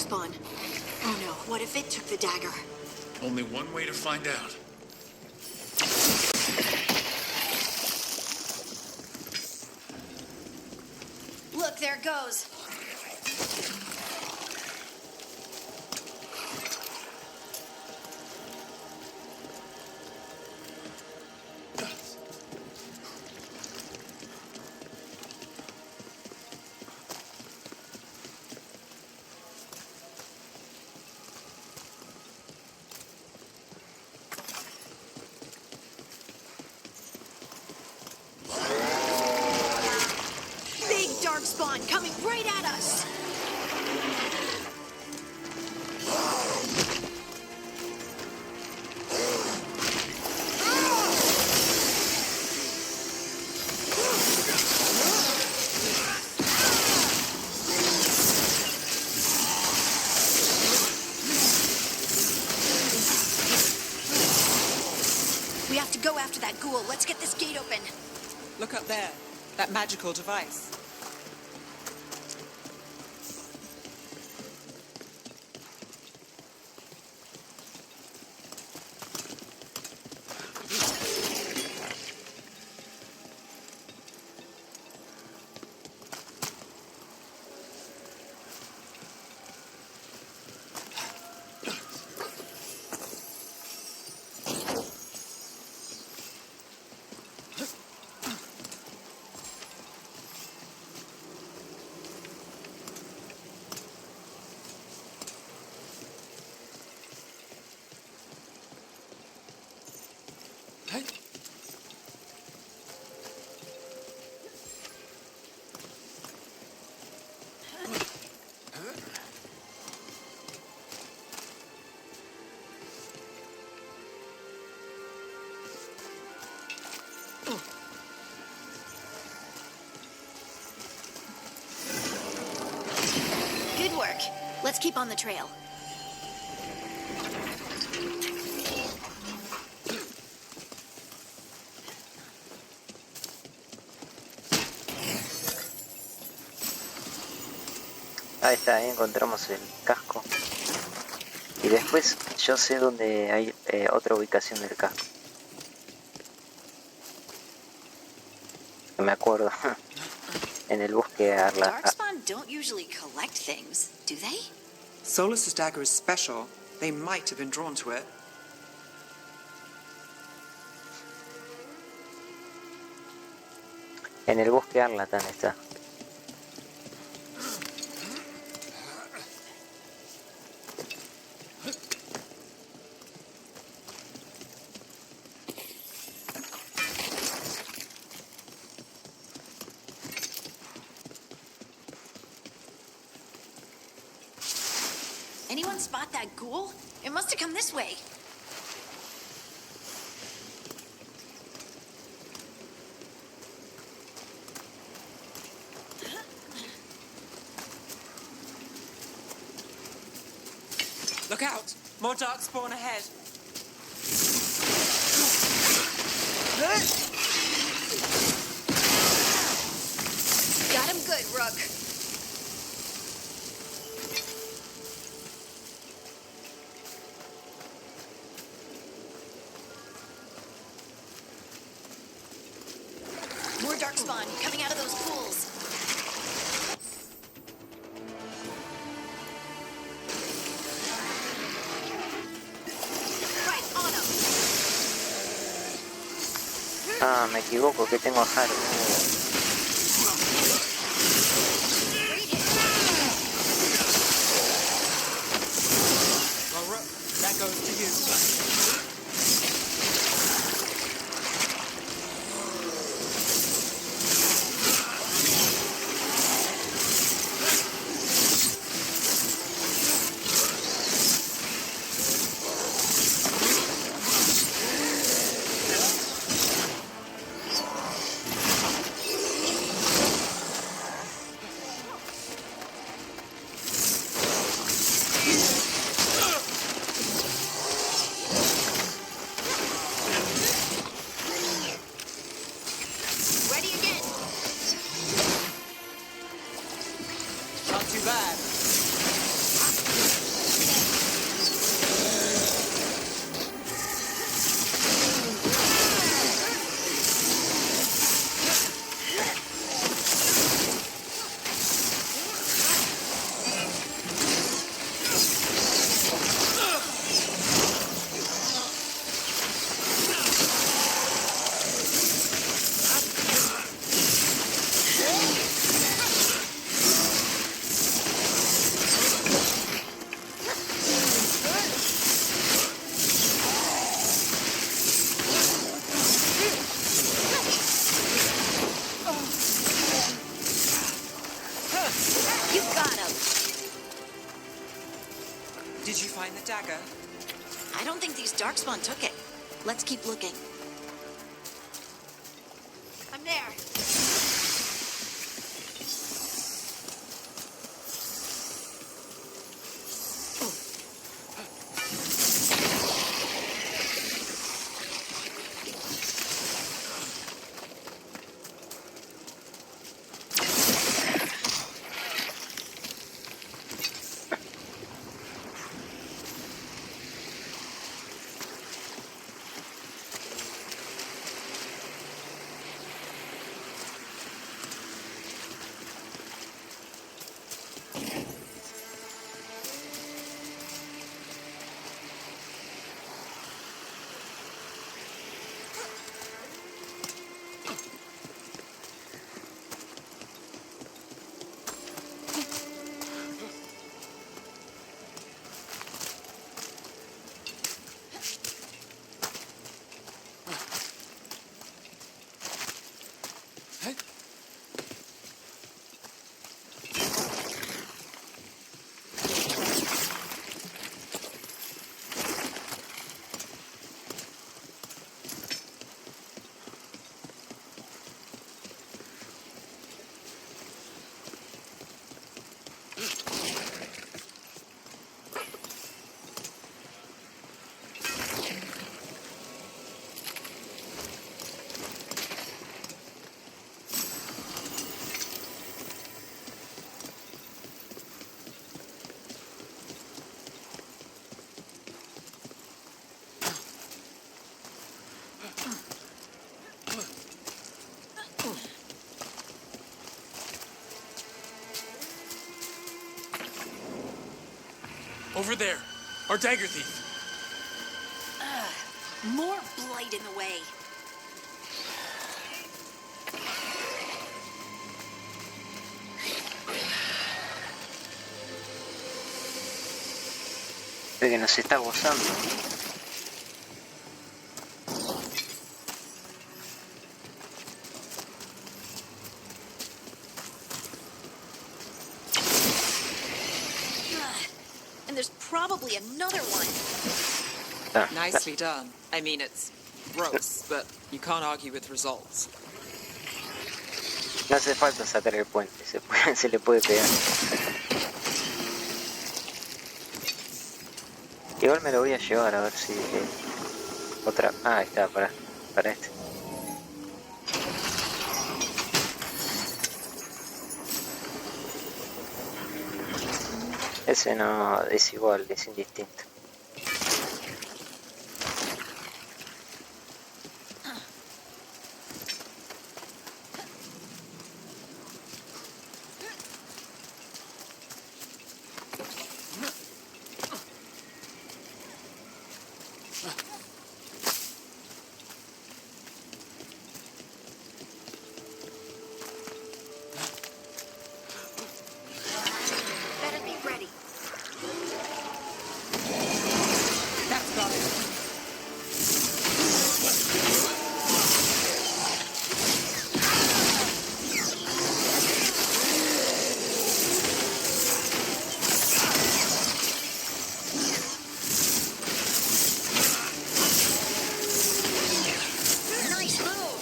darkspawn. Oh no, what if it took the dagger? Only one way to find out. Look, there it goes. Darkspawn coming right at us! We have to go after that ghoul. Let's get this gate open. Look up there. That magical device. Good work. Let's keep on the trail. Ahí está, ahí encontramos el casco. Y después yo sé dónde hay otra ubicación del casco. Me acuerdo. En el bosque a la... Darkspawn don't usually collect things, do they? Solus's dagger is special. They might have been drawn to it. En el bosque Arlatan está. Anyone spot that ghoul? It must have come this way. Look out! More darkspawn ahead. Got him good, Rook. More darkspawn coming out of those pools. Right on him. Ah, me equivoco, que tengo a Haru. Great hit. Well, Rook, that goes to you. dagger? I don't think these darkspawn took it. Let's keep looking. I'm there. Over there, our dagger thief. More blight in the way. Creo que nos está gozando. And there's probably another one. Nicely done. I mean, it's gross, but you can't argue with results. No hace falta sacar el puente, se le puede pegar. Igual me lo voy a llevar a ver si otra. Ah, ahí está, para este. Ese no es igual, es indistinto. Better be ready. That's got it. Nice move.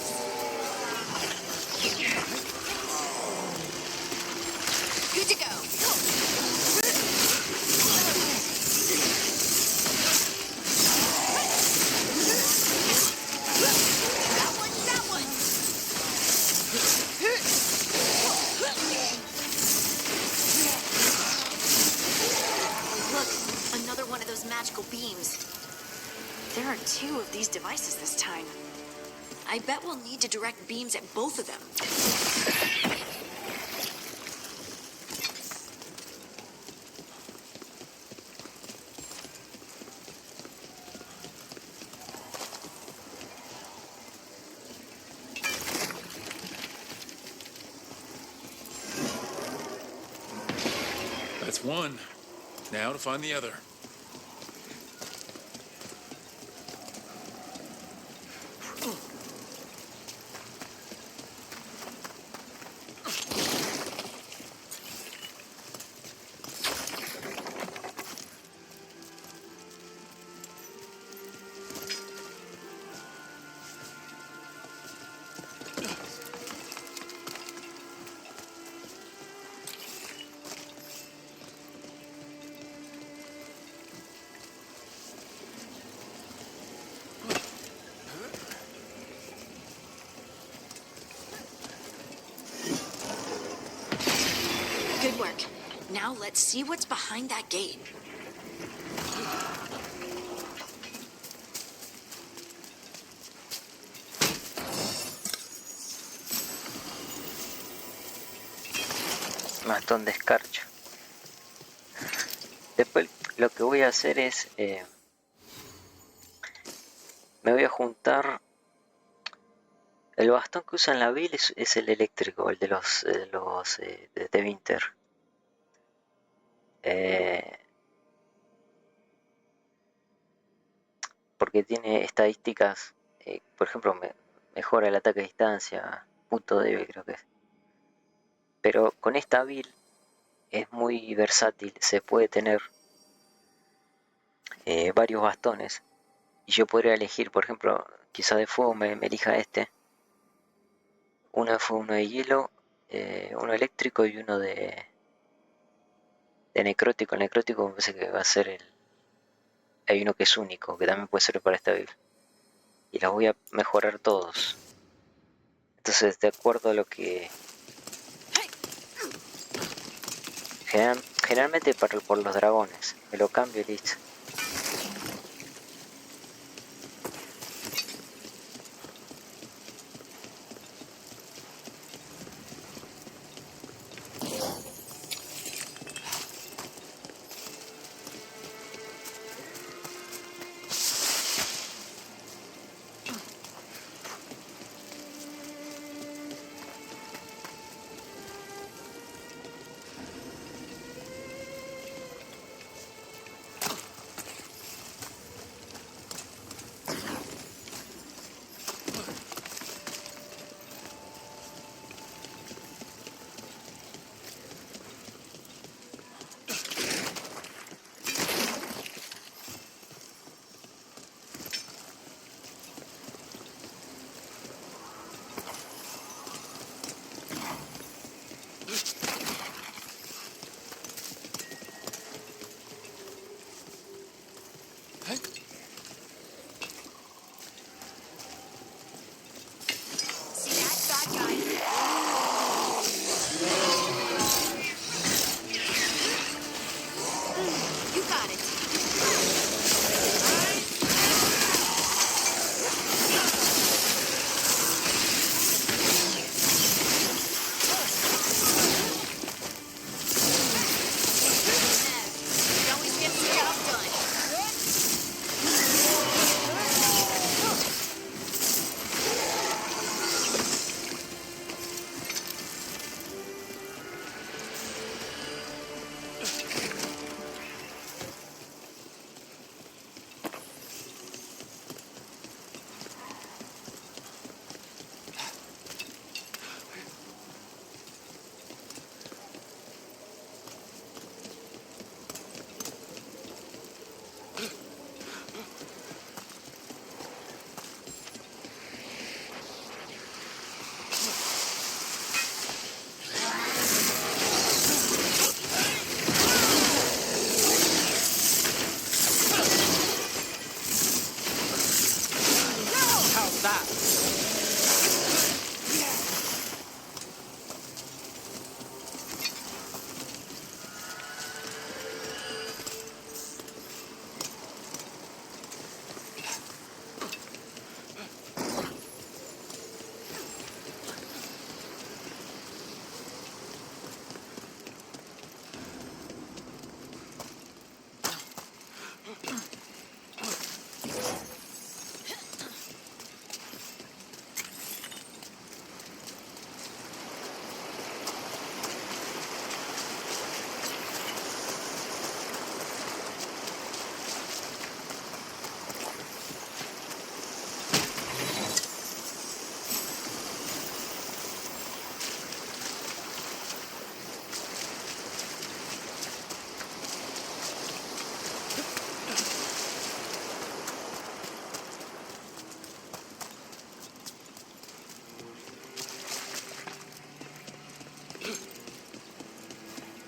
Good to go. That one. Look, another one of those magical beams. There are 2 of these devices this time. I bet we'll need to direct beams at both of them. That's one. Now to find the other. Now let's see what's behind that gate. Bastón de escarcho. Después lo que voy a hacer es... me voy a juntar... El bastón que usan la build es el eléctrico, el de los de Winter. Porque tiene estadísticas, por ejemplo, mejora el ataque a distancia, punto débil creo que es. Pero con esta build es muy versátil, se puede tener varios bastones. Y yo podría elegir, por ejemplo, quizá de fuego me elija este. Uno de fuego, uno de hielo, uno eléctrico y uno de necrótico. El necrótico me parece que va a ser el... Hay uno que es único, que también puede servir para esta build. Y los voy a mejorar todos. Entonces, de acuerdo a lo que... Generalmente por los dragones. Me lo cambio y listo.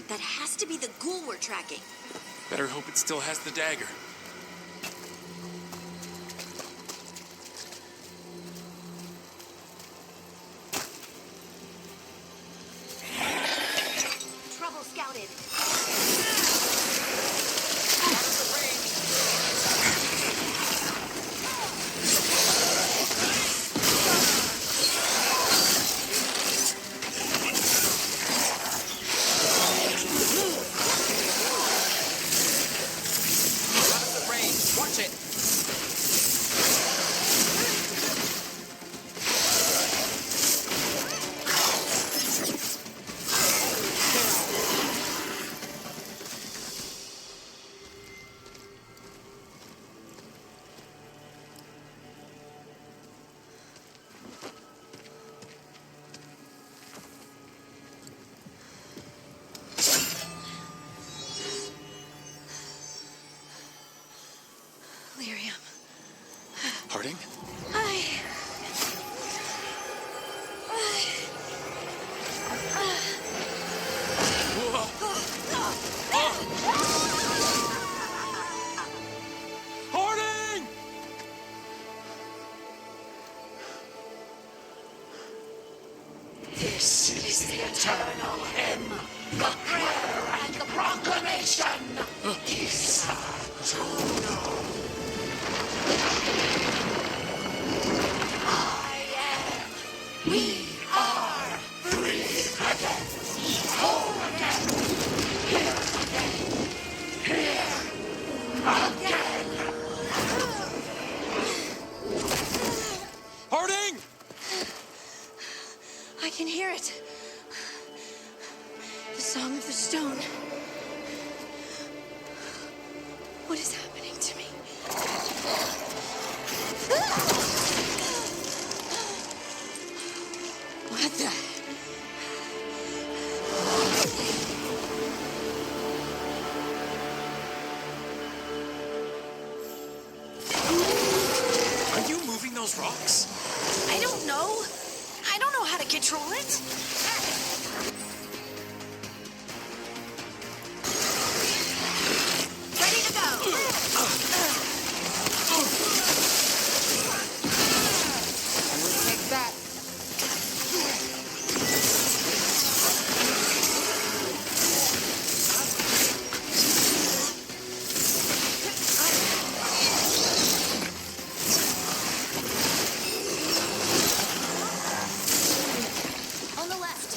That has to be the ghoul we're tracking. Better hope it still has the dagger. Trouble scouted. This is the eternal hymn, the prayer and the proclamation. I am. We are free again. Whole again. Here again. Here again. Harding! I can hear it. The Song of the Stone. What is happening to me? What the? Are you moving those rocks? I don't know. I don't know how to control it. Ready to go. Take that. On the left.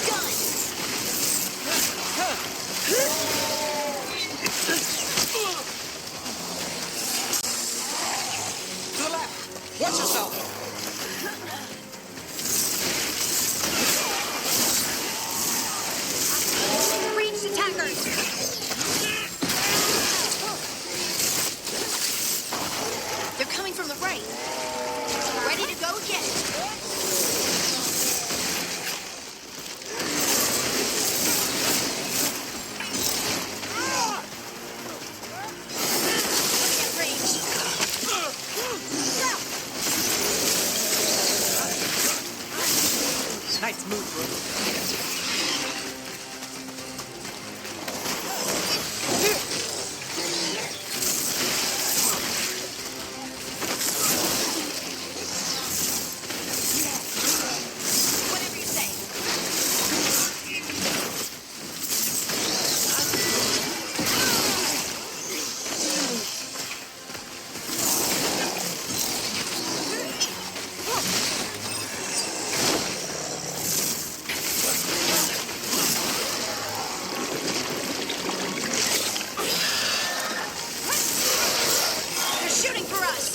Gun. To the left. Watch yourself. Ranged attackers. They're coming from the right. Ready to go again. Get range. Nice move, bro. Whatever you say. They're shooting for us.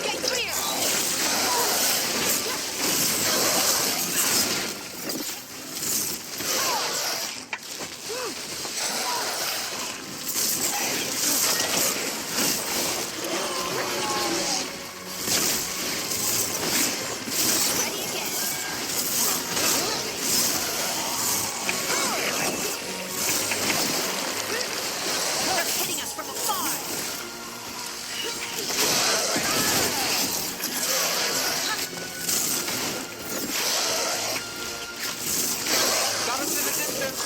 Get clear. Ready again. They're hitting us from afar. Got us in the distance.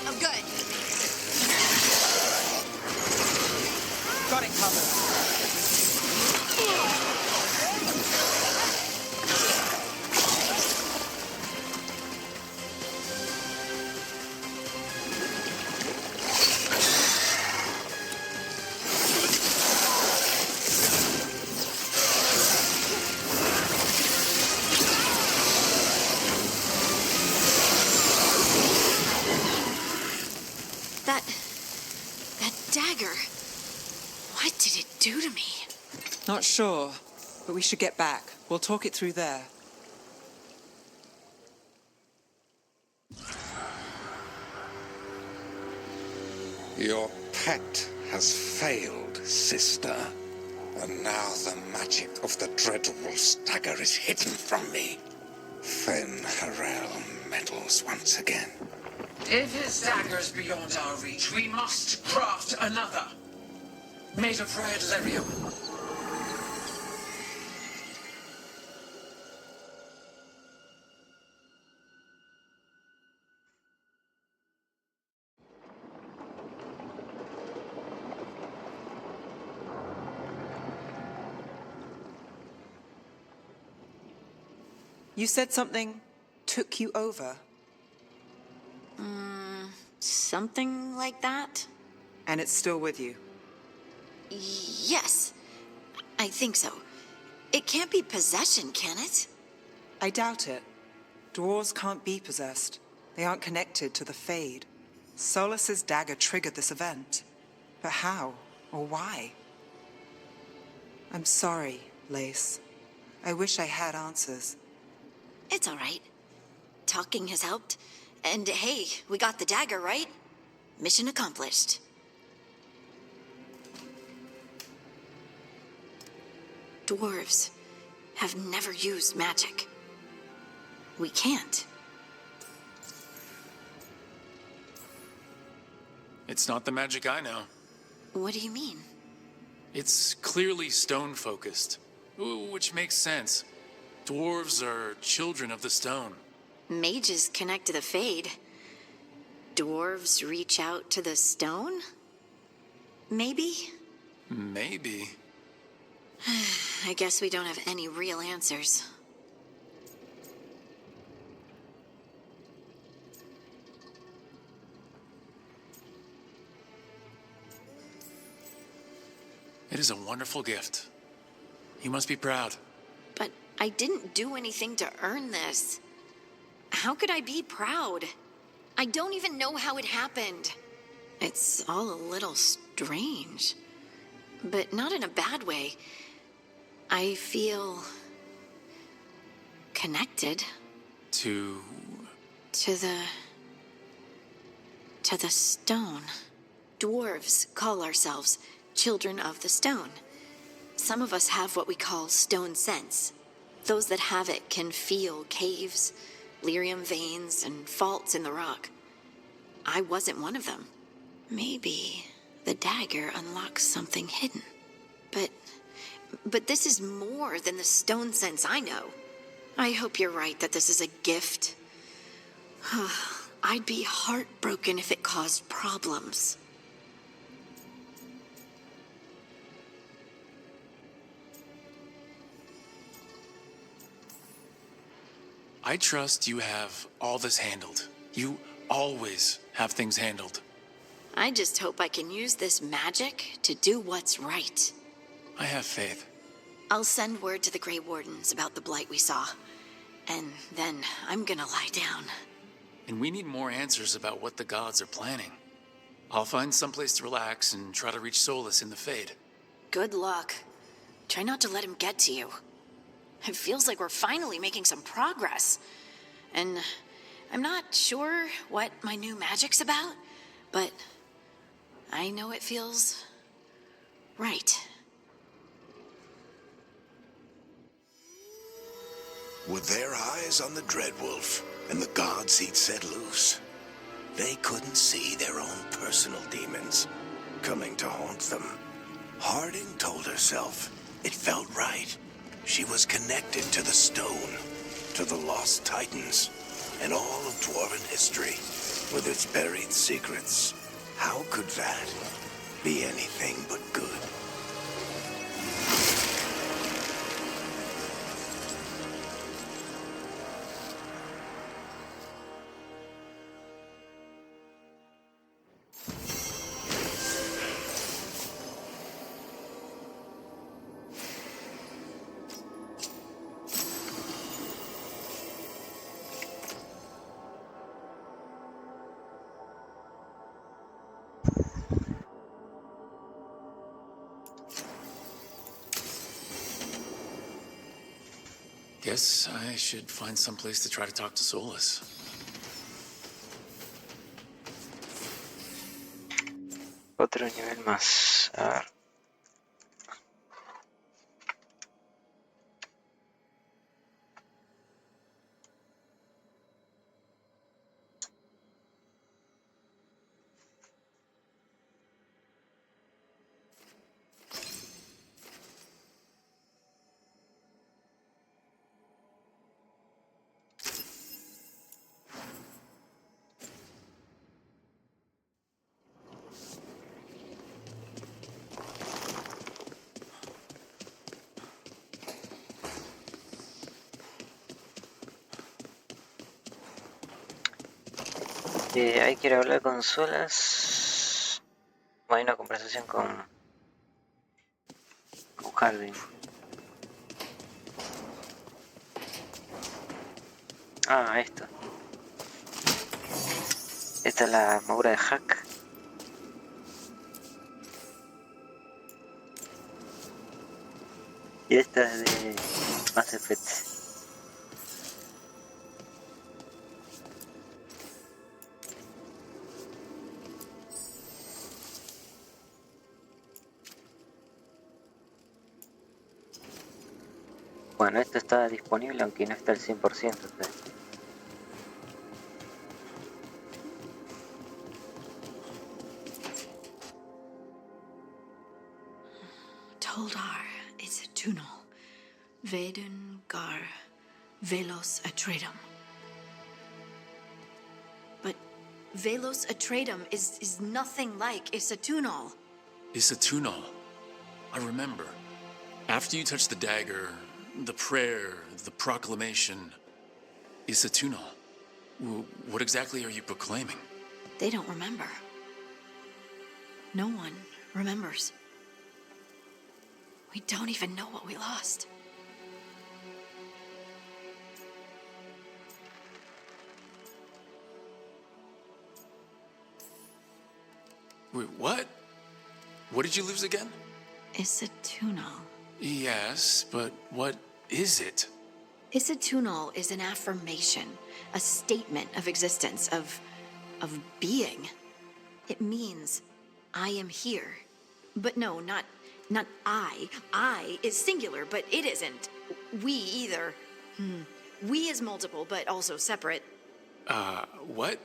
I'm good. Got it covered. That dagger. What did it do to me? Not sure, but we should get back. We'll talk it through there. Your pet has failed, sister. And now the magic of the dreadful stagger is hidden from me. Fen Harel meddles once again. If his dagger's beyond our reach, we must craft another. Made of red lyrium. You said something took you over, Something like that? and it's still with you. Yes. I think so. It can't be possession, can it? I doubt it. Dwarves can't be possessed. They aren't connected to the Fade. Solus's dagger triggered this event. But how? Or why? I'm sorry, Lace. I wish I had answers. It's all right. Talking has helped. And hey, we got the dagger, right? Mission accomplished. Dwarves have never used magic. We can't. It's not the magic I know. What do you mean? It's clearly stone-focused, which makes sense. Dwarves are children of the stone. Mages connect to the Fade. Dwarves reach out to the stone? Maybe? Maybe. I guess we don't have any real answers. It is a wonderful gift. You must be proud. But I didn't do anything to earn this. How could I be proud? I don't even know how it happened. It's all a little strange. But not in a bad way. I feel connected To... to the stone. Dwarves call ourselves children of the stone. Some of us have what we call stone sense. Those that have it can feel caves, lyrium veins, and faults in the rock. I wasn't one of them. Maybe the dagger unlocks something hidden. But this is more than the stone sense I know. I hope you're right that this is a gift. I'd be heartbroken if it caused problems. I trust you have all this handled. You always have things handled. I just hope I can use this magic to do what's right. I have faith. I'll send word to the Grey Wardens about the blight we saw. And then I'm gonna lie down. And we need more answers about what the gods are planning. I'll find someplace to relax and try to reach Solus in the Fade. Good luck. Try not to let him get to you. It feels like we're finally making some progress. And I'm not sure what my new magic's about, but I know it feels right. With their eyes on the Dreadwolf and the gods he'd set loose, they couldn't see their own personal demons coming to haunt them. Harding told herself it felt right. She was connected to the stone, to the lost titans, and all of dwarven history, with its buried secrets. How could that be anything but good? Guess I should find some place to try to talk to Solus. Otro nivel más. A ver. Hay que ir a hablar con Solas. Hay una conversación con Harding. Ah, esto. Esta es la armadura de Hack. Y esta es de Mass Effect. Bueno, esto está disponible aunque no está al 100%. Toldar is a tunnel. Veilguard, Velos Atreitum. But Velos Atreitum is nothing like Isatunal. Isatunal. I remember. After you touch the dagger, the prayer, the proclamation, Isatunal. What exactly are you proclaiming? They don't remember. No one remembers. We don't even know what we lost. Wait, what? What did you lose again? Isatunal. Yes, but what is it? Isatunal is an affirmation, a statement of existence, of being. It means I am here. But no, not I. I is singular, but it isn't. We either. We is multiple, but also separate. What?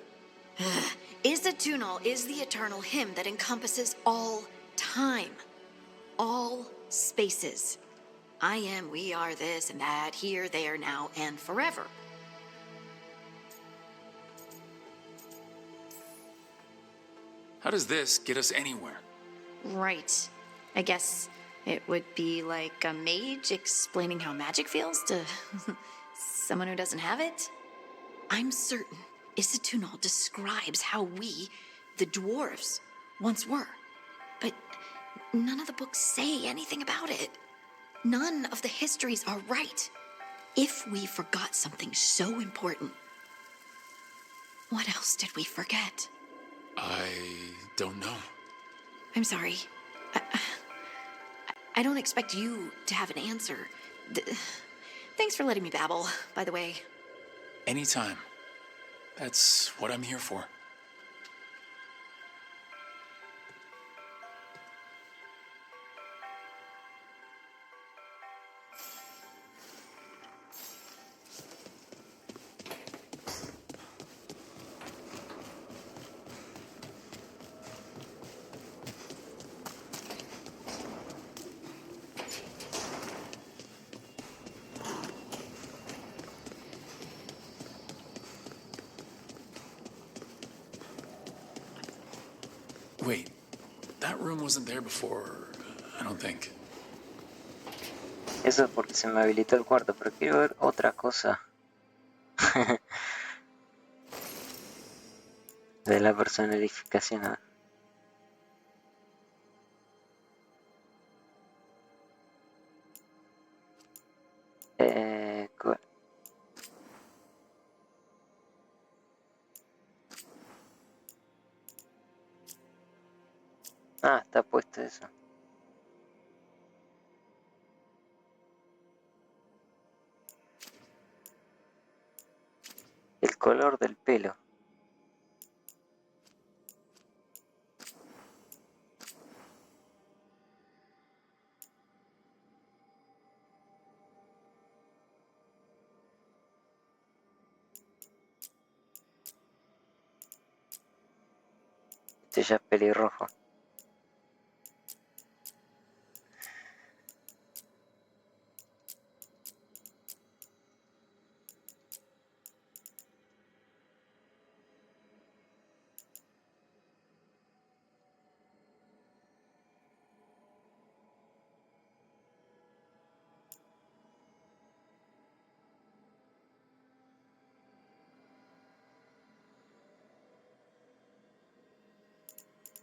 Isatunal is the eternal hymn that encompasses all time. All spaces. I am, we are, this and that, here, there, now, and forever. How does this get us anywhere? Right. I guess it would be like a mage explaining how magic feels to someone who doesn't have it. I'm certain Isatunal describes how we, the dwarves, once were. But none of the books say anything about it. None of the histories are right. If we forgot something so important, what else did we forget? I don't know. I'm sorry. I don't expect you to have an answer. Thanks for letting me babble, by the way. Anytime. That's what I'm here for. Wait, that room wasn't there before, I don't think. Eso es porque se me habilitó el cuarto, pero quiero ver otra cosa. De la personalificación. Cool. Ah, está puesto eso. color del pelo. Este ya es pelirrojo.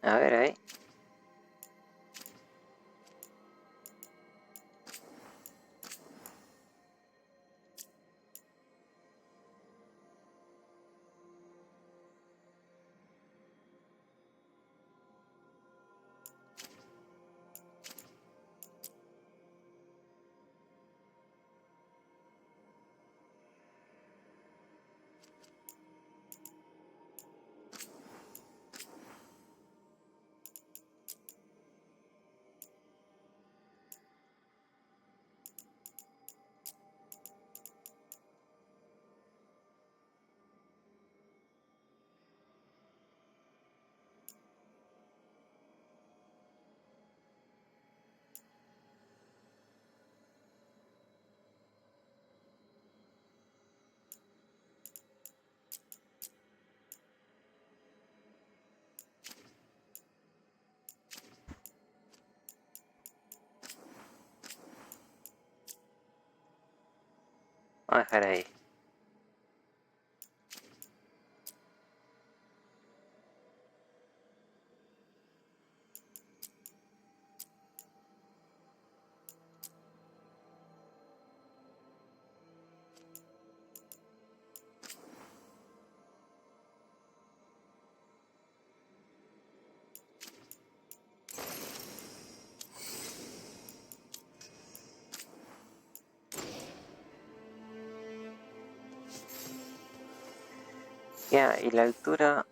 A ver ahí. Vamos a dejar ahí. Ya, y la altura.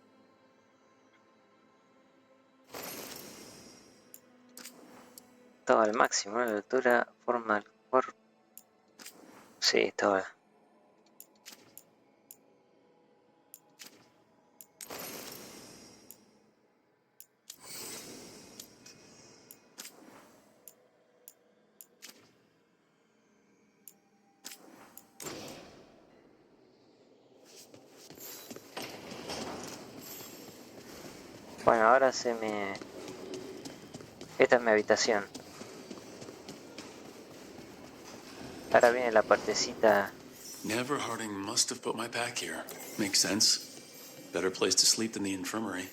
Todo al máximo, ¿no? La altura forma el cuerpo. Sí, todo. Bueno, ahora se me... Esta es mi habitación. Ahora viene la partecita. Never Harding must have put my pack here. Makes sense. Better place to sleep than the infirmary.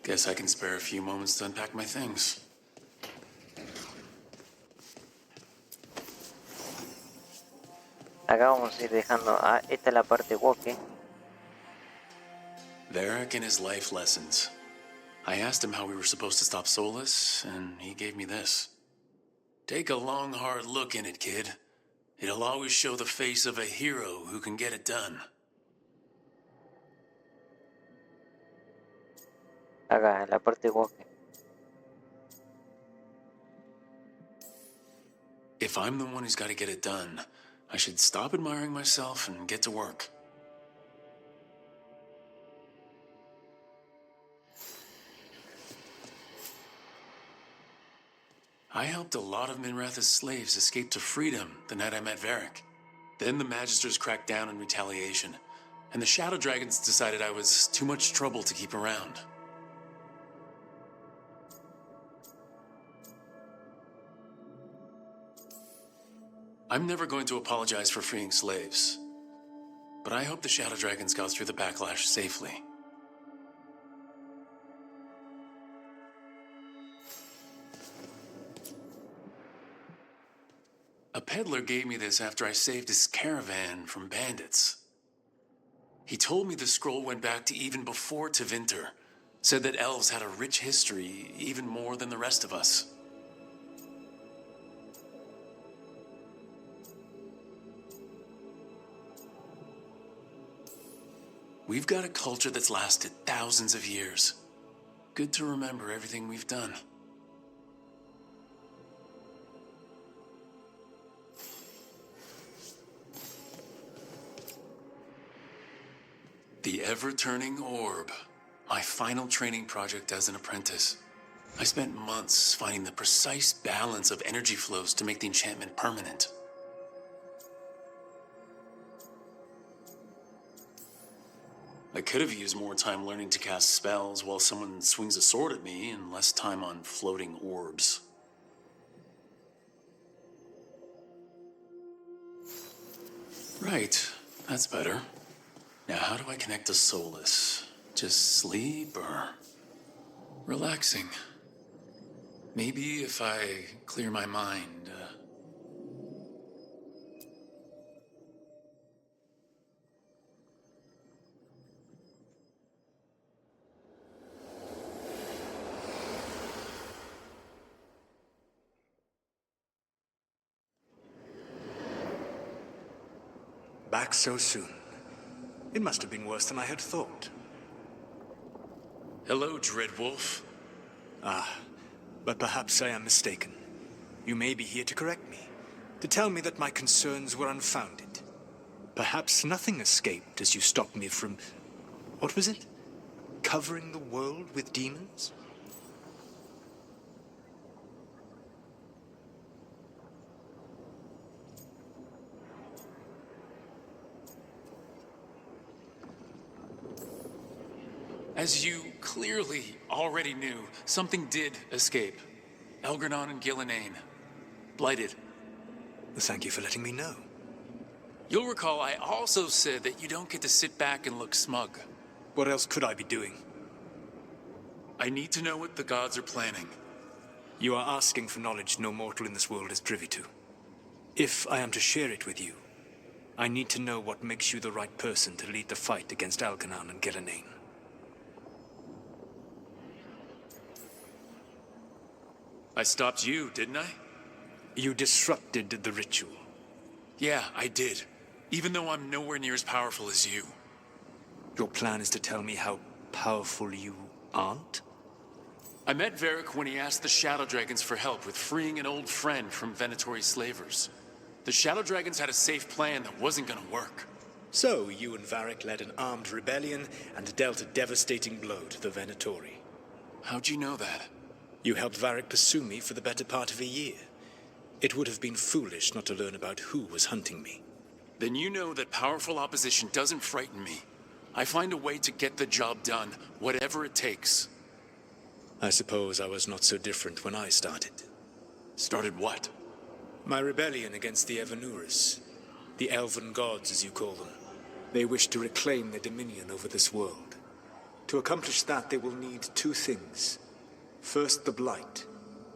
Guess I can spare a few moments to unpack my things. Acá vamos a ir dejando... Ah, esta es la parte walking. Varric and his life lessons. I asked him how we were supposed to stop Solus, and he gave me this. Take a long, hard look in it, kid. It'll always show the face of a hero who can get it done. Acá, en la parte walking. If I'm the one who's got to get it done, I should stop admiring myself and get to work. I helped a lot of Minrath's slaves escape to freedom the night I met Varric. Then the Magisters cracked down in retaliation, and the Shadow Dragons decided I was too much trouble to keep around. I'm never going to apologize for freeing slaves, but I hope the Shadow Dragons got through the backlash safely. A peddler gave me this after I saved his caravan from bandits. He told me the scroll went back to even before Tevinter, said that elves had a rich history, even more than the rest of us. We've got a culture that's lasted thousands of years. Good to remember everything we've done. The ever-turning orb. My final training project as an apprentice. I spent months finding the precise balance of energy flows to make the enchantment permanent. I could have used more time learning to cast spells while someone swings a sword at me and less time on floating orbs. Right, that's better. Now how do I connect to Solus? Just sleep or relaxing? Maybe if I clear my mind. Back so soon. It must have been worse than I had thought. Hello, Dreadwolf. But perhaps I am mistaken. You may be here to correct me, to tell me that my concerns were unfounded. Perhaps nothing escaped as you stopped me from... what was it? Covering the world with demons? As you clearly already knew, something did escape. Elgranon and Gillenane. Blighted. Thank you for letting me know. You'll recall I also said that you don't get to sit back and look smug. What else could I be doing? I need to know what the gods are planning. You are asking for knowledge no mortal in this world is privy to. If I am to share it with you, I need to know what makes you the right person to lead the fight against Elgranon and Gillenane. I stopped you, didn't I? You disrupted the ritual. Yeah, I did. Even though I'm nowhere near as powerful as you. Your plan is to tell me how powerful you aren't? I met Varric when he asked the Shadow Dragons for help with freeing an old friend from Venatori slavers. The Shadow Dragons had a safe plan that wasn't gonna work. So, you and Varric led an armed rebellion and dealt a devastating blow to the Venatori. How'd you know that? You helped Varric pursue me for the better part of a year. It would have been foolish not to learn about who was hunting me. Then you know that powerful opposition doesn't frighten me. I find a way to get the job done, whatever it takes. I suppose I was not so different when I started. Started what? My rebellion against the Evanuris. The elven gods, as you call them. They wish to reclaim their dominion over this world. To accomplish that, they will need two things. First, the Blight.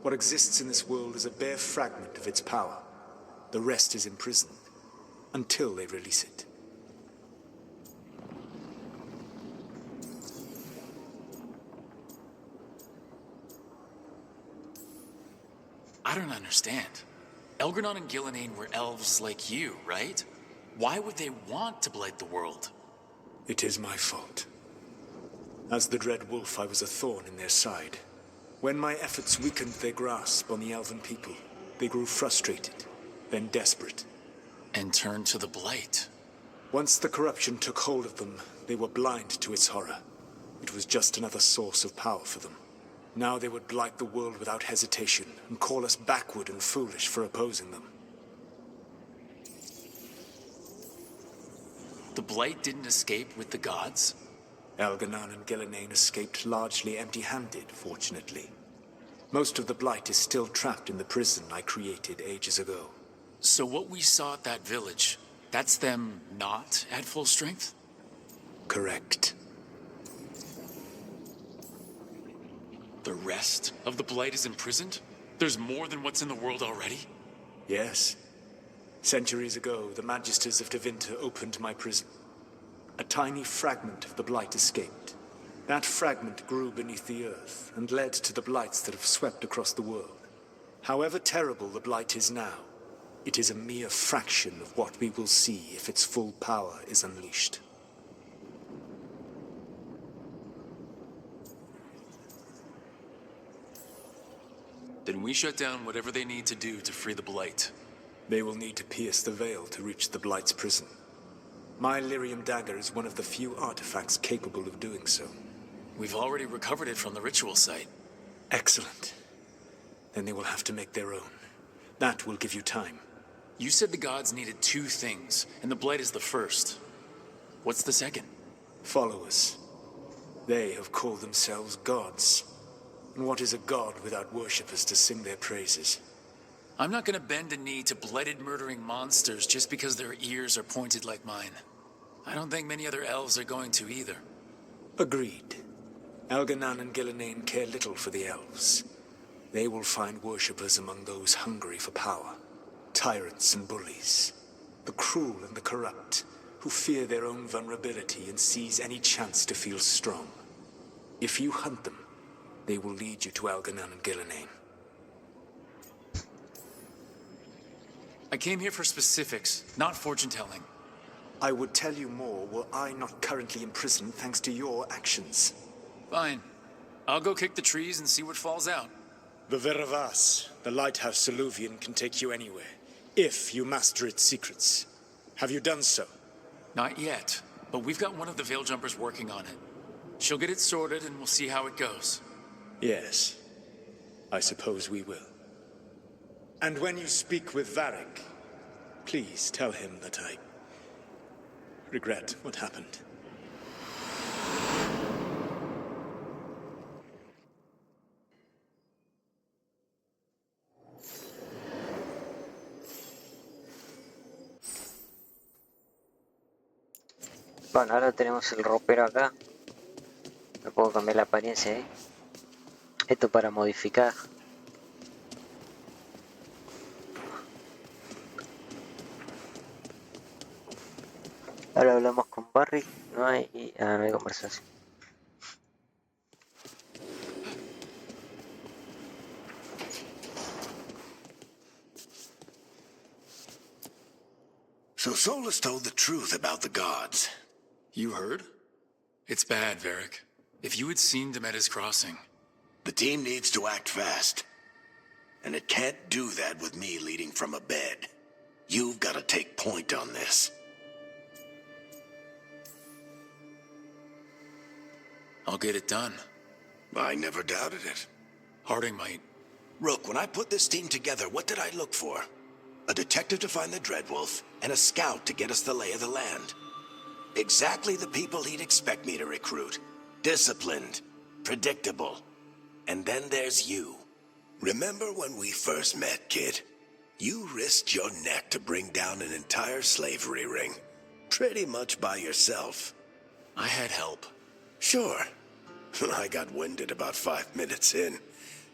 What exists in this world is a bare fragment of its power. The rest is imprisoned, until they release it. I don't understand. Elgranon and Gillenane were elves like you, right? Why would they want to blight the world? It is my fault. As the Dread Wolf, I was a thorn in their side. When my efforts weakened their grasp on the elven people, they grew frustrated, then desperate. And turned to the blight. Once the corruption took hold of them, they were blind to its horror. It was just another source of power for them. Now they would blight the world without hesitation, and call us backward and foolish for opposing them. The blight didn't escape with the gods? Elgranon and Gillenane escaped largely empty-handed, fortunately. Most of the blight is still trapped in the prison I created ages ago. So what we saw at that village, that's them not at full strength? Correct. The rest of the blight is imprisoned? There's more than what's in the world already? Yes. Centuries ago, the Magisters of Tevinter opened my prison. A tiny fragment of the blight escaped. That fragment grew beneath the earth and led to the blights that have swept across the world. However terrible the blight is now, it is a mere fraction of what we will see if its full power is unleashed. Then we shut down whatever they need to do to free the Blight. They will need to pierce the veil to reach the Blight's prison. My lyrium dagger is one of the few artifacts capable of doing so. We've already recovered it from the ritual site. Excellent. Then they will have to make their own. That will give you time. You said the gods needed 2 things, and the Blight is the first. What's the second? Followers. They have called themselves gods. And what is a god without worshippers to sing their praises? I'm not gonna bend a knee to blighted murdering monsters just because their ears are pointed like mine. I don't think many other elves are going to either. Agreed. Elganan and Gillenane care little for the elves. They will find worshippers among those hungry for power. Tyrants and bullies. The cruel and the corrupt, who fear their own vulnerability and seize any chance to feel strong. If you hunt them, they will lead you to Elganan and Gillenane. I came here for specifics, not fortune-telling. I would tell you more were I not currently imprisoned thanks to your actions. Fine. I'll go kick the trees and see what falls out. The Veravas, the lighthouse Soluvian, can take you anywhere, if you master its secrets. Have you done so? Not yet, but we've got one of the Veil Jumpers working on it. She'll get it sorted and we'll see how it goes. Yes, I suppose we will. And when you speak with Varric, please tell him that I regret what happened. Bueno, ahora tenemos el ropero acá. Me puedo cambiar la apariencia ahí. Esto para modificar. Ahora hablamos con Barry. No hay conversación. So Solus told the truth about the gods. You heard? It's bad, Varric. If you had seen Demeter's crossing... The team needs to act fast. And it can't do that with me leading from a bed. You've got to take point on this. I'll get it done. I never doubted it. Harding might. Rook, when I put this team together, what did I look for? A detective to find the Dreadwolf, and a scout to get us the lay of the land. Exactly the people he'd expect me to recruit. Disciplined, predictable. And then there's you. Remember when we first met, kid? You risked your neck to bring down an entire slavery ring. Pretty much by yourself. I had help. Sure. I got winded about 5 minutes in.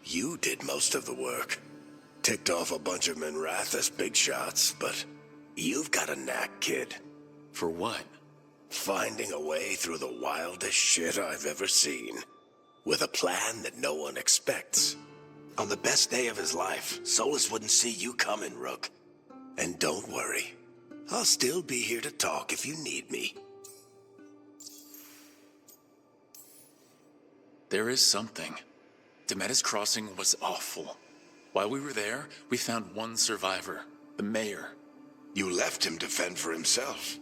You did most of the work. Ticked off a bunch of Minrathous big shots, but you've got a knack, kid. For what? Finding a way through the wildest shit I've ever seen. With a plan that no one expects. On the best day of his life, Solus wouldn't see you coming, Rook. And don't worry. I'll still be here to talk if you need me. There is something. Demeter's crossing was awful. While we were there, we found one survivor, the mayor. You left him to fend for himself.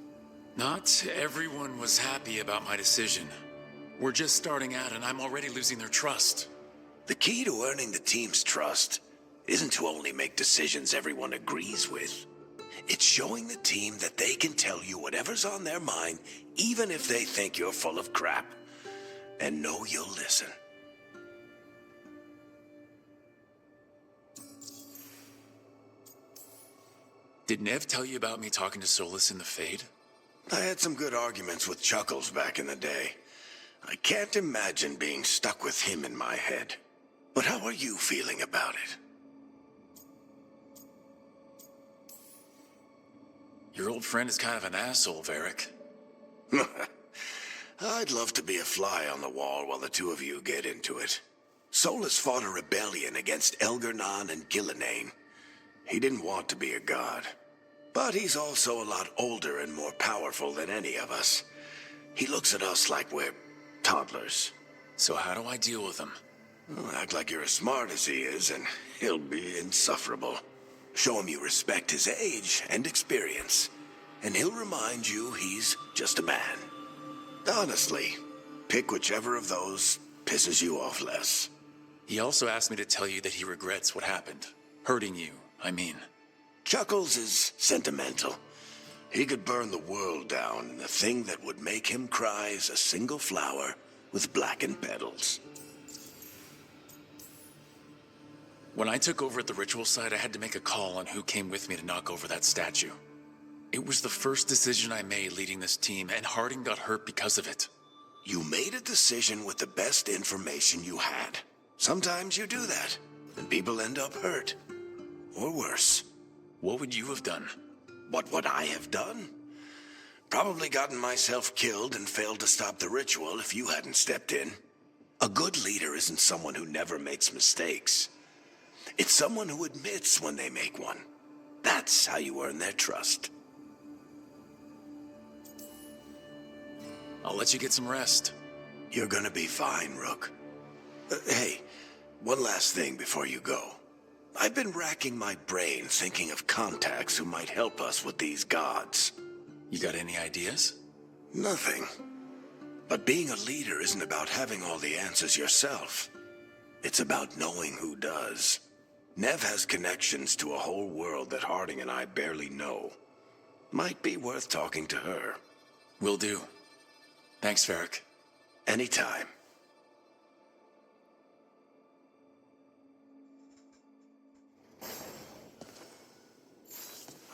Not everyone was happy about my decision. We're just starting out and I'm already losing their trust. The key to earning the team's trust isn't to only make decisions everyone agrees with. It's showing the team that they can tell you whatever's on their mind, even if they think you're full of crap. And know you'll listen. Did Nev tell you about me talking to Solus in the Fade? I had some good arguments with Chuckles back in the day. I can't imagine being stuck with him in my head. But how are you feeling about it? Your old friend is kind of an asshole, Varric. I'd love to be a fly on the wall while the two of you get into it. Solus fought a rebellion against Elganan and Gillenane. He didn't want to be a god. But he's also a lot older and more powerful than any of us. He looks at us like we're toddlers. So how do I deal with him? Well, act like you're as smart as he is, and he'll be insufferable. Show him you respect his age and experience, and he'll remind you he's just a man. Honestly, pick whichever of those pisses you off less. He also asked me to tell you that he regrets what happened. Hurting you, I mean. Chuckles is sentimental. He could burn the world down, and the thing that would make him cry is a single flower with blackened petals. When I took over at the ritual site, I had to make a call on who came with me to knock over that statue. It was the first decision I made leading this team, and Harding got hurt because of it. You made a decision with the best information you had. Sometimes you do that, and people end up hurt. Or worse. What would you have done? What would I have done? Probably gotten myself killed and failed to stop the ritual if you hadn't stepped in. A good leader isn't someone who never makes mistakes. It's someone who admits when they make one. That's how you earn their trust. I'll let you get some rest. You're gonna be fine, Rook. Hey, one last thing before you go. I've been racking my brain thinking of contacts who might help us with these gods. You got any ideas? Nothing. But being a leader isn't about having all the answers yourself. It's about knowing who does. Nev has connections to a whole world that Harding and I barely know. Might be worth talking to her. Will do. Thanks, Varric. Anytime.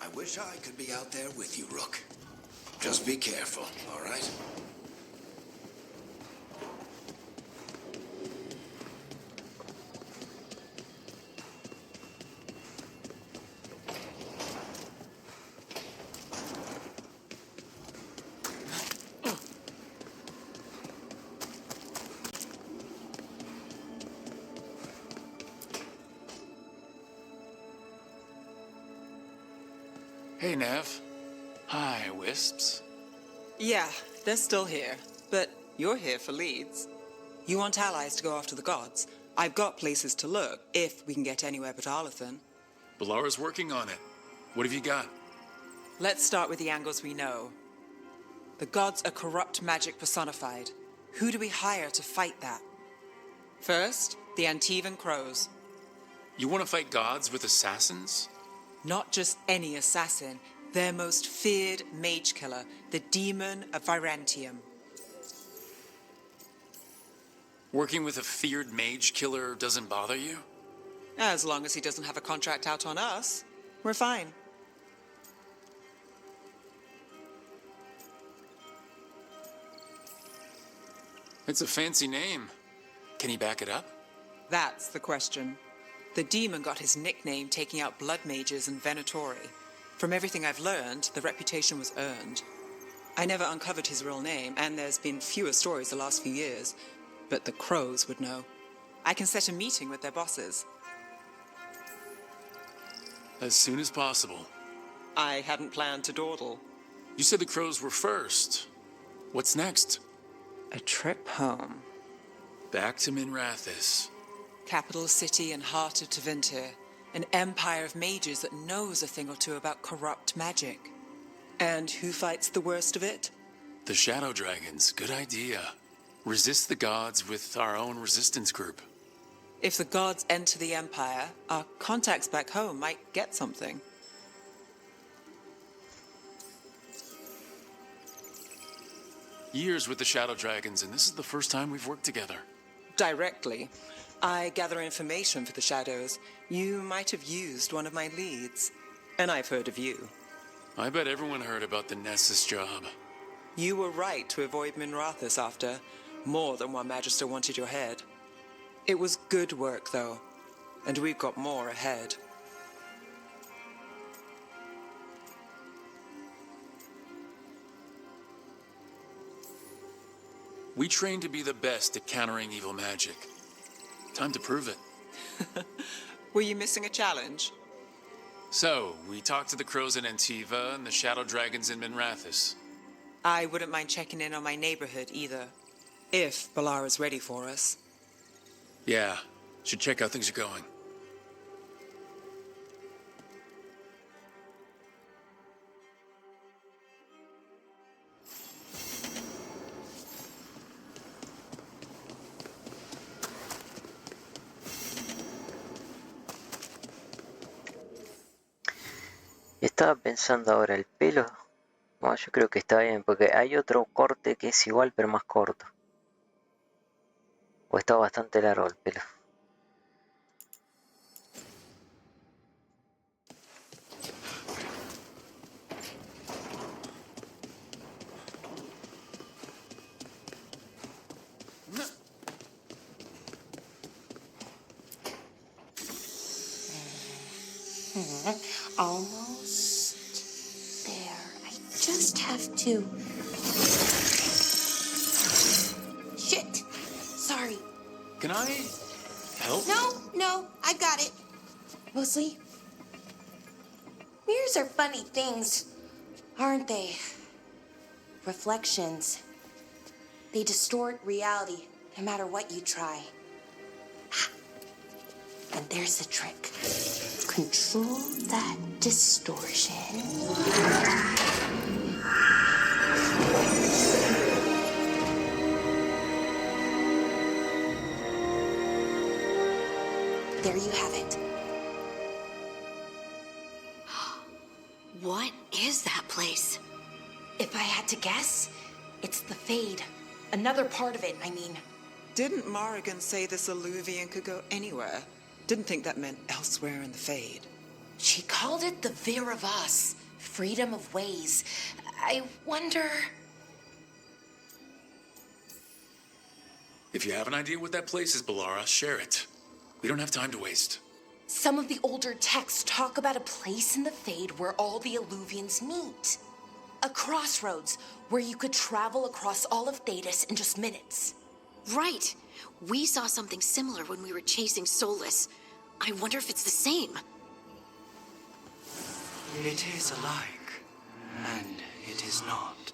I wish I could be out there with you, Rook. Just be careful, all right? Hey, Nev. Hi, Wisps. Yeah, they're still here, but you're here for leads. You want allies to go after the gods. I've got places to look, if we can get anywhere but Arlathan. Balara's working on it. What have you got? Let's start with the angles we know. The gods are corrupt magic personified. Who do we hire to fight that? First, the Antivan Crows. You want to fight gods with assassins? Not just any assassin, their most feared mage killer, the Demon of Virantium. Working with a feared mage killer doesn't bother you? As long as he doesn't have a contract out on us, we're fine. It's a fancy name. Can he back it up? That's the question. The demon got his nickname taking out blood mages and Venatori. From everything I've learned, the reputation was earned. I never uncovered his real name, and there's been fewer stories the last few years, but the Crows would know. I can set a meeting with their bosses. As soon as possible. I hadn't planned to dawdle. You said the Crows were first. What's next? A trip home. Back to Minrathous. Capital city and heart of Tevinter. An empire of mages that knows a thing or two about corrupt magic. And who fights the worst of it? The Shadow Dragons. Good idea. Resist the gods with our own resistance group. If the gods enter the empire, our contacts back home might get something. Years with the Shadow Dragons, and this is the first time we've worked together. Directly. I gather information for the Shadows. You might have used one of my leads. And I've heard of you. I bet everyone heard about the Nessus job. You were right to avoid Minrathous after. More than one Magister wanted your head. It was good work, though. And we've got more ahead. We train to be the best at countering evil magic. Time to prove it. Were you missing a challenge? So, we talked to the Crows in Antiva and the Shadow Dragons in Minrathous. I wouldn't mind checking in on my neighborhood either. If Balara's ready for us. Yeah, should check how things are going. Estaba pensando ahora el pelo. Bueno, yo creo que está bien, porque hay otro corte que es igual pero más corto. O está bastante largo el pelo. Almost there. I just have to... Shit! Sorry. Can I help? No, I got it. Mostly, mirrors are funny things, aren't they? Reflections. They distort reality, no matter what you try. And there's the trick. Control that distortion. There you have it. What is that place? If I had to guess, it's the Fade. Another part of it, I mean. Didn't Morrigan say this Illuvian could go anywhere? Didn't think that meant elsewhere in the Fade. She called it the Vir of Us, freedom of ways. I wonder... If you have an idea what that place is, Ballara, share it. We don't have time to waste. Some of the older texts talk about a place in the Fade where all the Illuvians meet. A crossroads where you could travel across all of Thedas in just minutes. Right. We saw something similar when we were chasing Solus. I wonder if it's the same. It is alike, and it is not.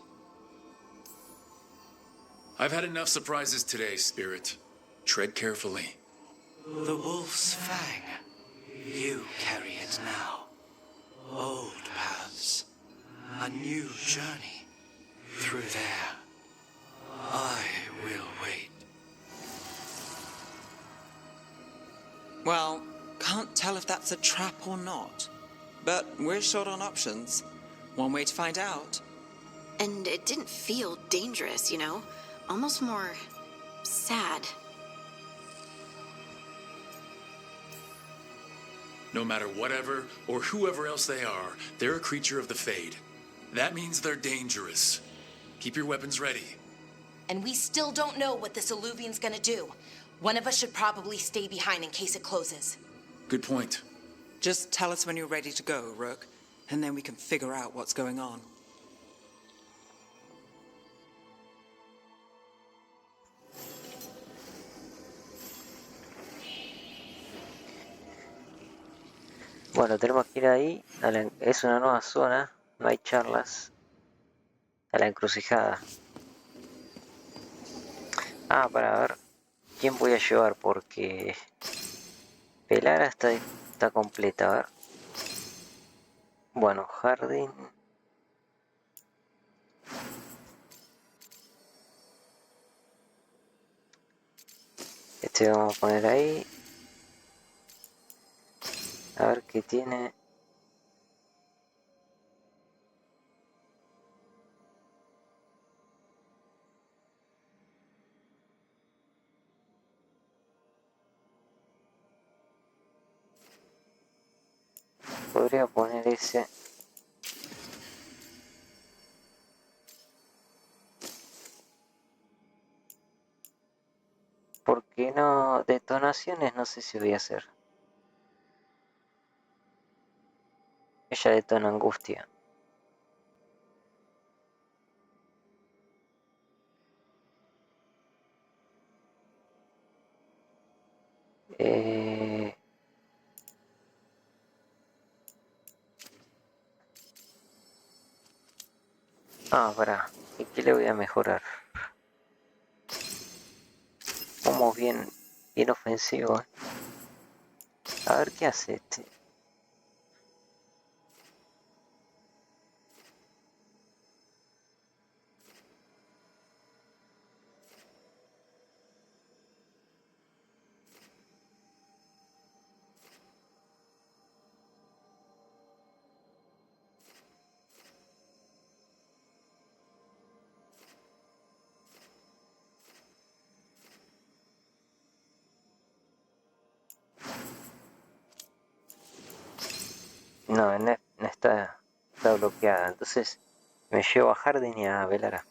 I've had enough surprises today, Spirit. Tread carefully. The wolf's fang. You carry it now. Old paths. A new journey. Through there. I will wait. Well, can't tell if that's a trap or not. But we're short on options. One way to find out. And it didn't feel dangerous, you know? Almost more sad. No matter whatever or whoever else they are, they're a creature of the Fade. That means they're dangerous. Keep your weapons ready. And we still don't know what this Illuvian's gonna do. One of us should probably stay behind in case it closes. Good point. Just tell us when you're ready to go, Rook, and then we can figure out what's going on. Bueno, tenemos que ir ahí. Es una nueva zona. No hay charlas. A la encrucijada. Para ver quién voy a llevar, porque Pelara está completa. A ver. Bueno, Jardín. Este vamos a poner ahí. A ver qué tiene. Podría poner ese. Porque no, detonaciones no sé si voy a hacer. Ella detona angustia. Pará. ¿Y qué le voy a mejorar? Vamos bien Bien ofensivo, ¿eh? A ver qué hace este. No, no está bloqueada. Entonces me llevo a Hardin y a Velara.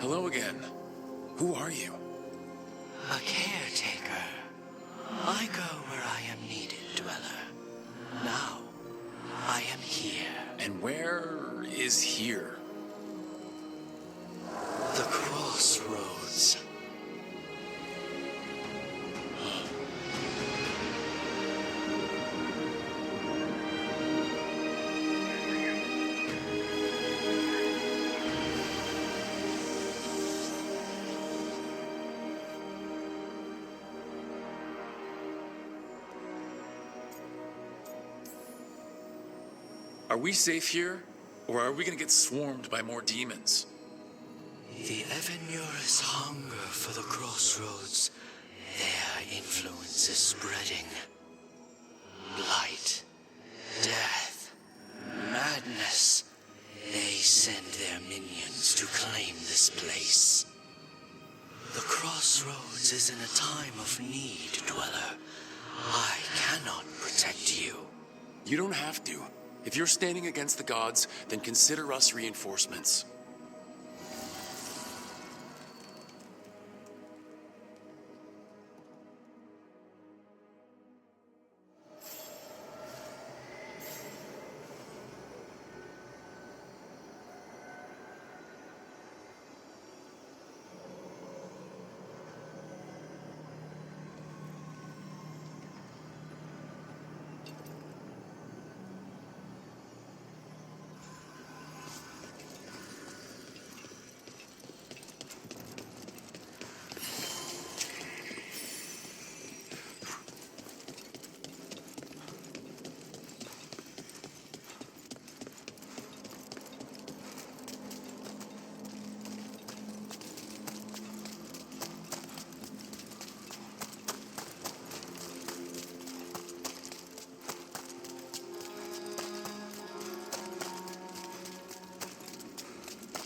Hello again. Who are you? A caretaker. I go where I am needed, Dweller. Now, I am here. And where is here? The crossroads. Are we safe here? Or are we gonna get swarmed by more demons? The Evanurus hunger for the crossroads. Their influence is spreading. Blight, death, madness. They send their minions to claim this place. The crossroads is in a time of need, Dweller. I cannot protect you. You don't have to. If you're standing against the gods, then consider us reinforcements.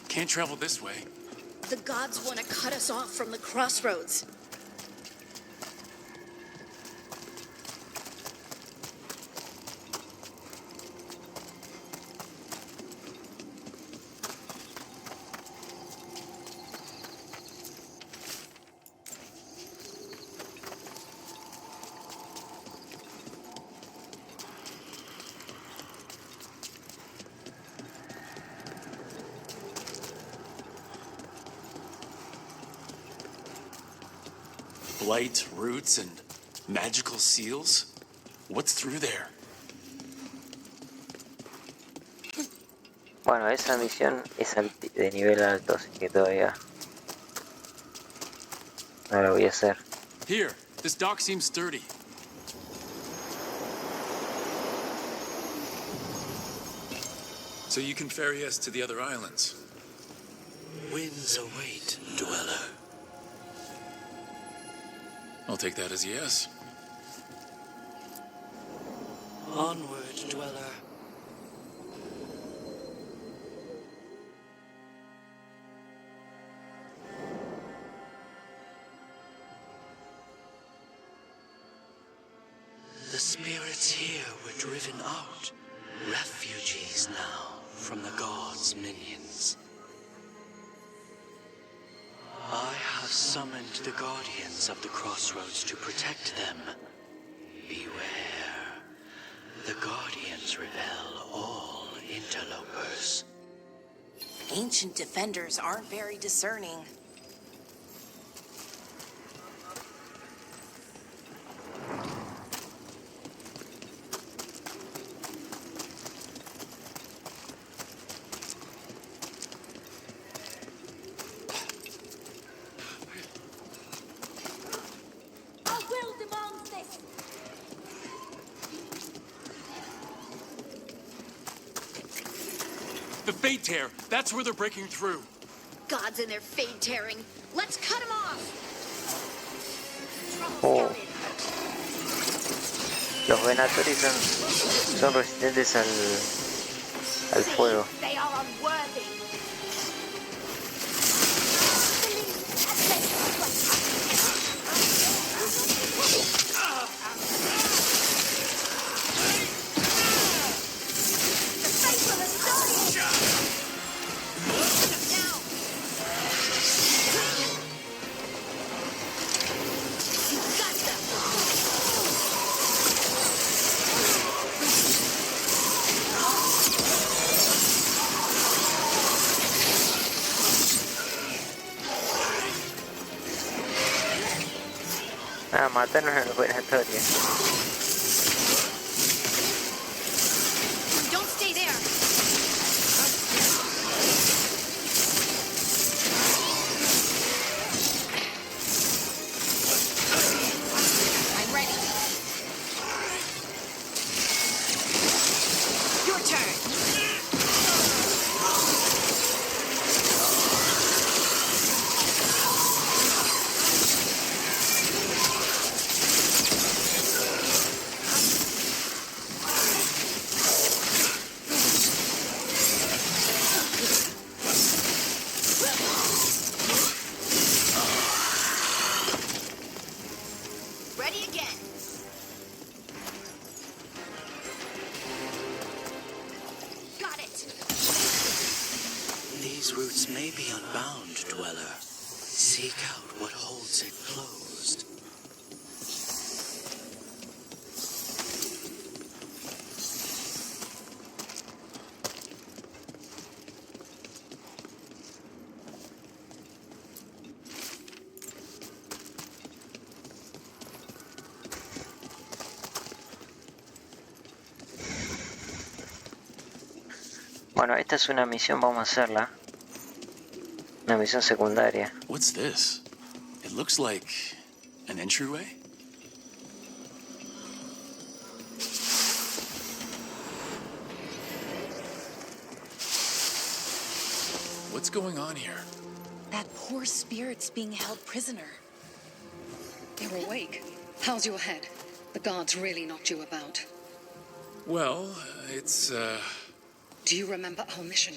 Can't travel this way. The gods want to cut us off from the crossroads. Blight, roots, and magical seals? What's through there? Bueno, esa misión es de nivel alto, así que todavía no la voy a hacer. Here, this dock seems sturdy. So you can ferry us to the other islands. Winds await, Dweller. I'll take that as a yes. Onward, Dweller. The spirits here were driven out, refugees now from the gods' minions. summoned the guardians of the crossroads to protect them. Beware. The guardians repel all interlopers. Ancient defenders aren't very discerning. The Fade Tear, that's where they're breaking through. Gods and their fade tearing. Let's cut them off. Oh. Los Venatori son resistentes al fuego. They are unworthy. Ah, matarnos en los Venatori. Don't stay there. I'm ready. Your turn. Ready again. Got it. These roots may be unbound, Dweller. Seek out what holds it closed. Bueno, esta es una misión, vamos a hacerla. Una misión secundaria. What's this? It looks like an entryway? What's going on here? That poor spirit's being held prisoner. You're awake. How's your head? The guards really knocked you about. Well, it's, Do you remember our mission?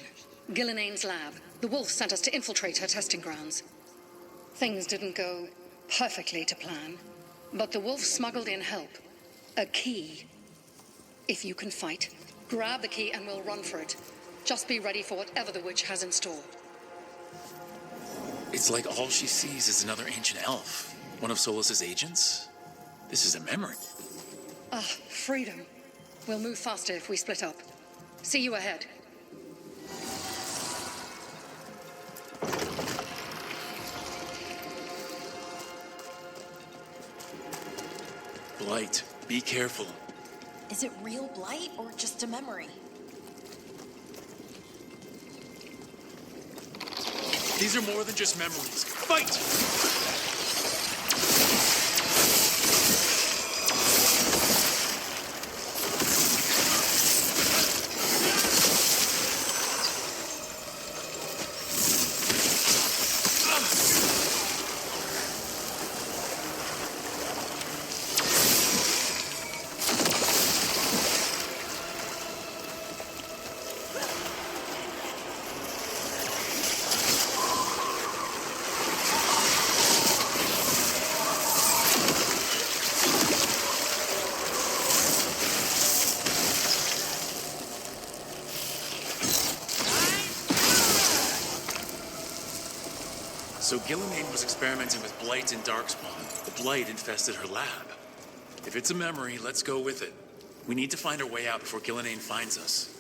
Gillenane's lab. The wolf sent us to infiltrate her testing grounds. Things didn't go perfectly to plan, but the wolf smuggled in help. A key. If you can fight, grab the key and we'll run for it. Just be ready for whatever the witch has in store. It's like all she sees is another ancient elf. One of Solas's agents? This is a memory. Ah, freedom. We'll move faster if we split up. See you ahead. Blight, be careful. Is it real blight or just a memory? These are more than just memories. Fight! So Gillenane was experimenting with Blight and Darkspawn. The Blight infested her lab. If it's a memory, let's go with it. We need to find our way out before Gillenane finds us.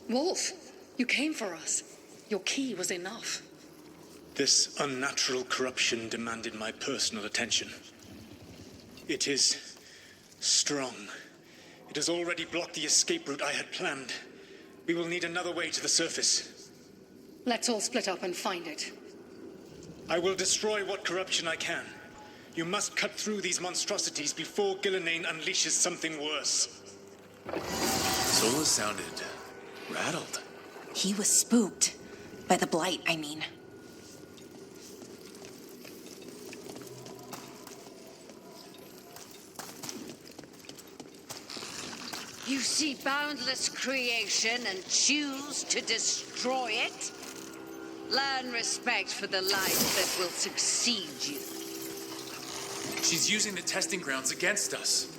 Wolf, you came for us. Your key was enough. This unnatural corruption demanded my personal attention. It is strong. It has already blocked the escape route I had planned. We will need another way to the surface. Let's all split up and find it. I will destroy what corruption I can. You must cut through these monstrosities before Gillenane unleashes something worse. Sola sounded rattled. He was spooked. By the Blight, I mean. You see boundless creation and choose to destroy it? Learn respect for the life that will succeed you. She's using the testing grounds against us.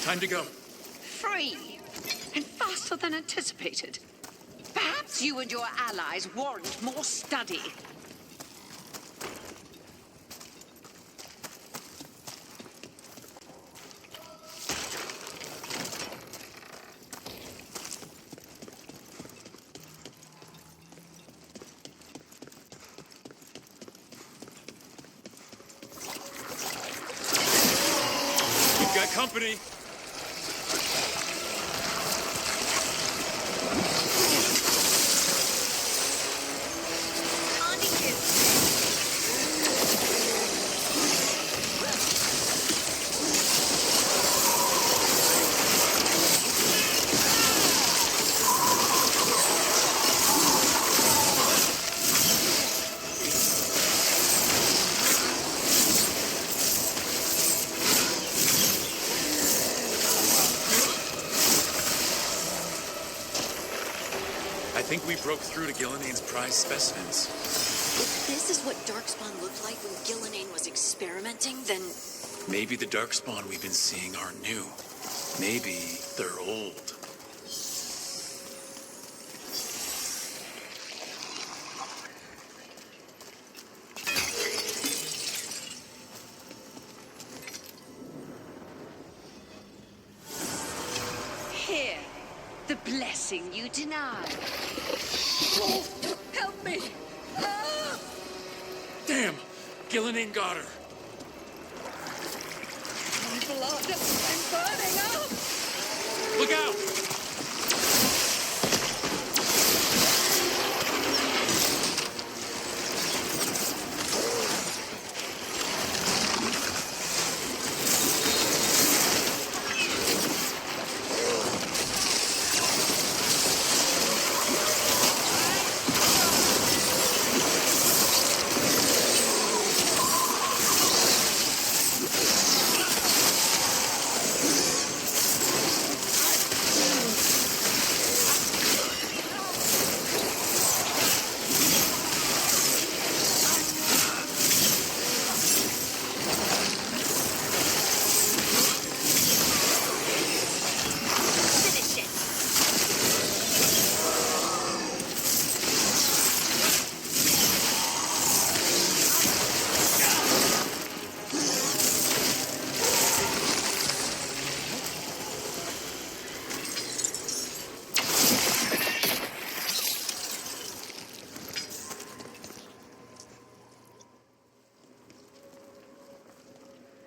Time to go. Free, and faster than anticipated. Perhaps you and your allies warrant more study. We've got company. I think we broke through to Gillenane's prized specimens. If this is what Darkspawn looked like when Gillenane was experimenting, then... Maybe the Darkspawn we've been seeing aren't new. Maybe they're old. Here, the blessing you denied. Oh, help me! Ah! Damn! Gillenane got her. My blood! Look out!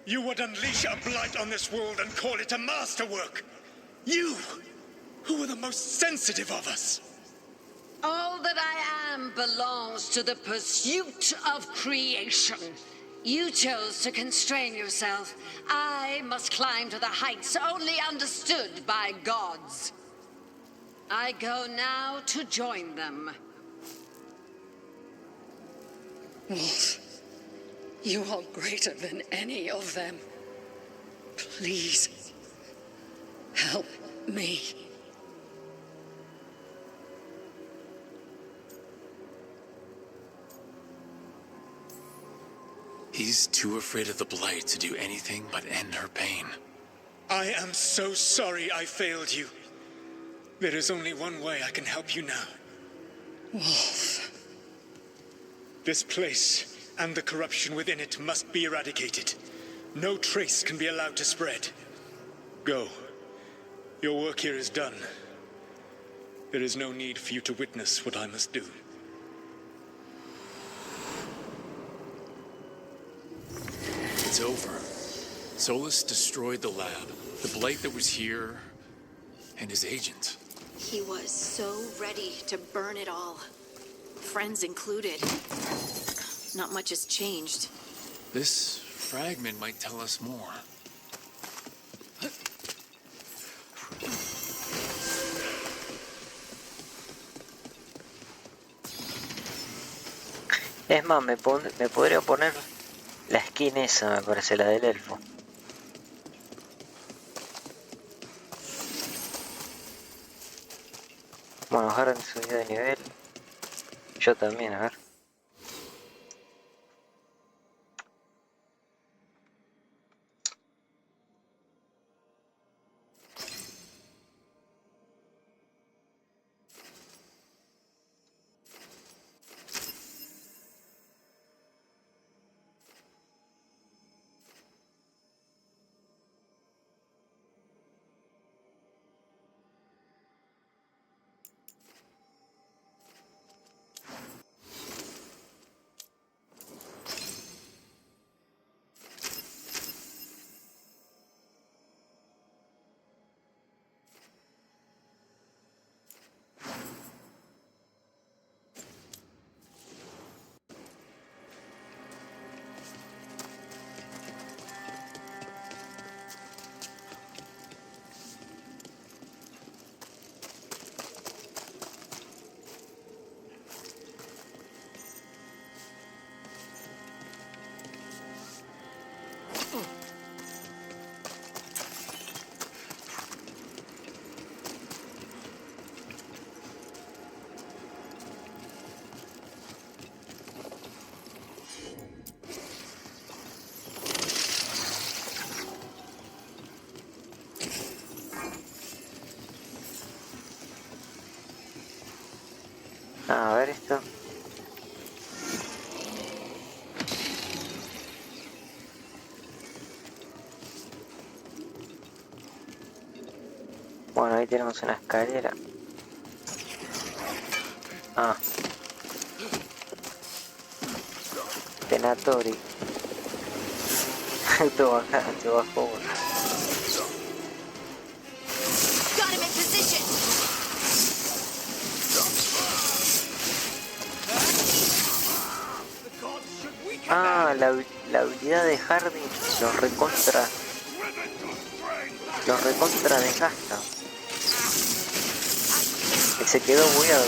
You would unleash a blight on this world and call it a masterwork! You, who are the most sensitive of us! All that I am belongs to the pursuit of creation. You chose to constrain yourself. I must climb to the heights only understood by gods. I go now to join them. Wolf, you are greater than any of them. Please, help me. He's too afraid of the Blight to do anything but end her pain. I am so sorry I failed you. There is only one way I can help you now. Wolf. This place and the corruption within it must be eradicated. No trace can be allowed to spread. Go. Your work here is done. There is no need for you to witness what I must do. It's over. Solus destroyed the lab, the Blight that was here, and his agent. He was so ready to burn it all. Friends included. Not much has changed. This fragment might tell us more. Es más, me podría poner la skin esa, me parece, la del elfo. Bueno, Harren subió de nivel. Yo también, a ver. A ver esto. Bueno, ahí tenemos una escalera. Ah. Tenatori. Te bajó uno. la habilidad de Hardy los recontra desgasta. Y se quedó bugueado.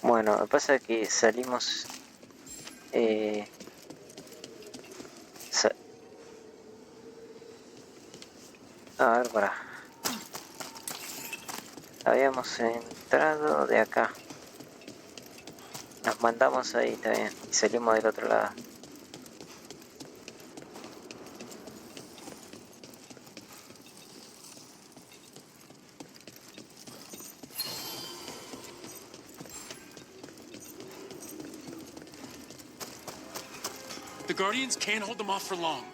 Bueno, lo que pasa es que salimos... a ver, para. Habíamos entrado de acá. Nos mandamos ahí también. Y salimos del otro lado. The Guardians can't hold them off for long.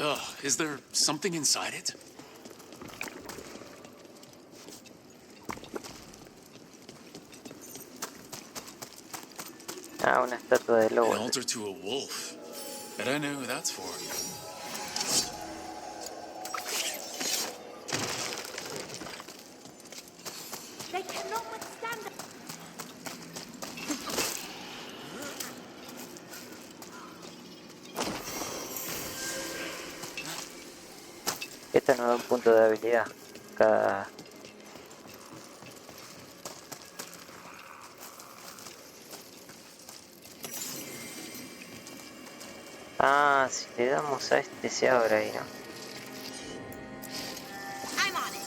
Ugh, is there something inside it? Ah, una estatua de lobo. An altar to a wolf. Bet I know who that's for. They cannot withstand it. Esta nos da un punto de habilidad. Cada... Ah, si le damos a este se abre ahí, ¿no? I'm on it.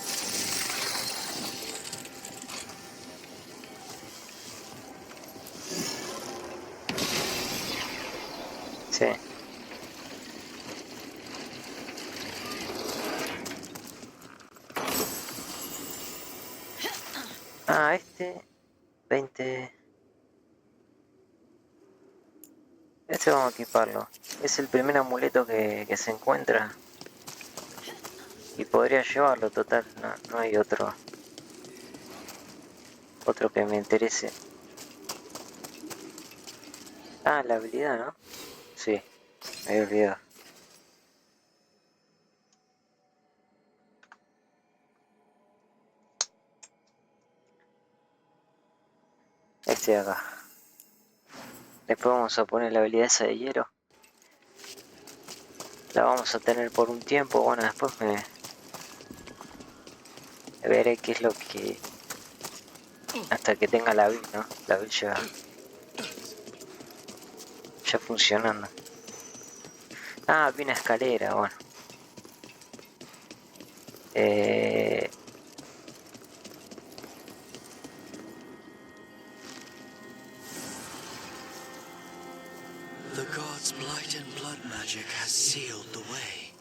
Sí. Ah, este... 20... Este vamos a equiparlo. Es el primer amuleto que se encuentra. Y podría llevarlo, total. No hay otro. Otro que me interese. Ah, la habilidad, ¿no? Sí, me había olvidado. Este de acá. Después vamos a poner la habilidad esa de hielo. La vamos a tener por un tiempo. Bueno, después me veré qué es lo que... Hasta que tenga la build, ¿no? La build ya funcionando. Ah, vi una escalera, bueno. The gods' blight and blood magic has sealed the way.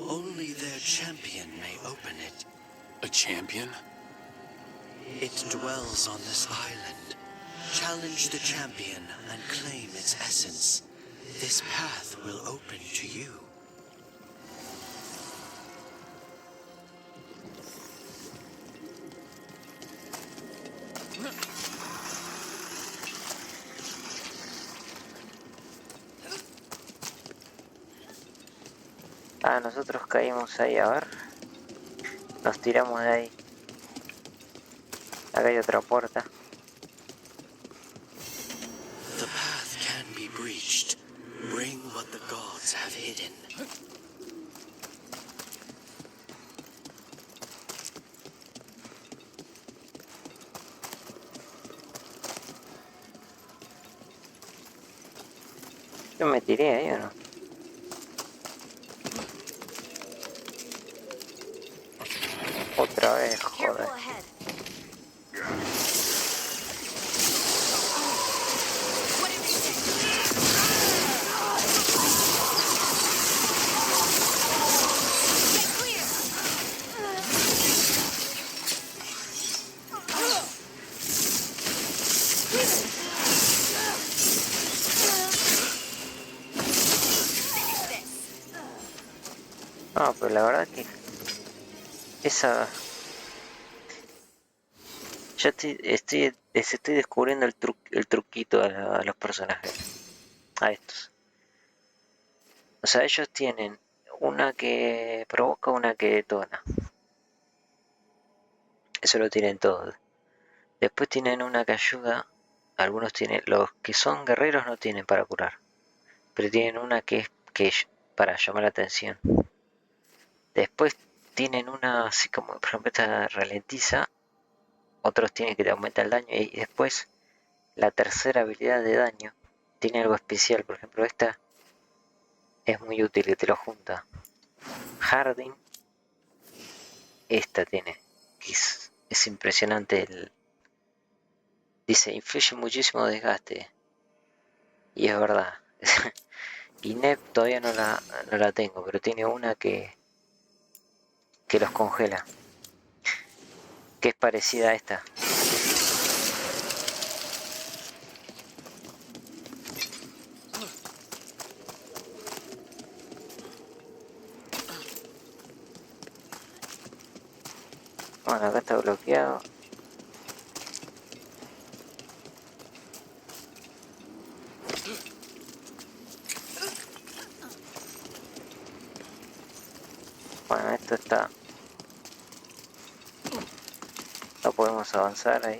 Only their champion may open it. A champion? It dwells on this island. Challenge the champion and claim its essence. This path will open to you. Ah, nosotros caímos ahí, a ver. Nos tiramos de ahí. Acá hay otra puerta. The path can be breached. Bring what the gods have hidden. Yo me tiré ahí o no. Otra vez, joder. No, pero la verdad que esa... Ya estoy descubriendo el truquito a los personajes. A estos. O sea, ellos tienen una que provoca, una que detona. Eso lo tienen todos. Después tienen una que ayuda. Algunos tienen... Los que son guerreros no tienen para curar. Pero tienen una que es para llamar la atención. Después tienen una así como, por ejemplo, esta ralentiza. Otros tienen que te aumenta el daño. Y después la tercera habilidad de daño tiene algo especial. Por ejemplo, esta es muy útil que te lo junta. Harding. Esta tiene. Es impresionante. Dice, inflige muchísimo desgaste. Y es verdad. Y Nep todavía no la tengo. Pero tiene una que los congela. Que es parecida a esta. Bueno, acá está bloqueado. Bueno, esto está... No podemos avanzar ahí.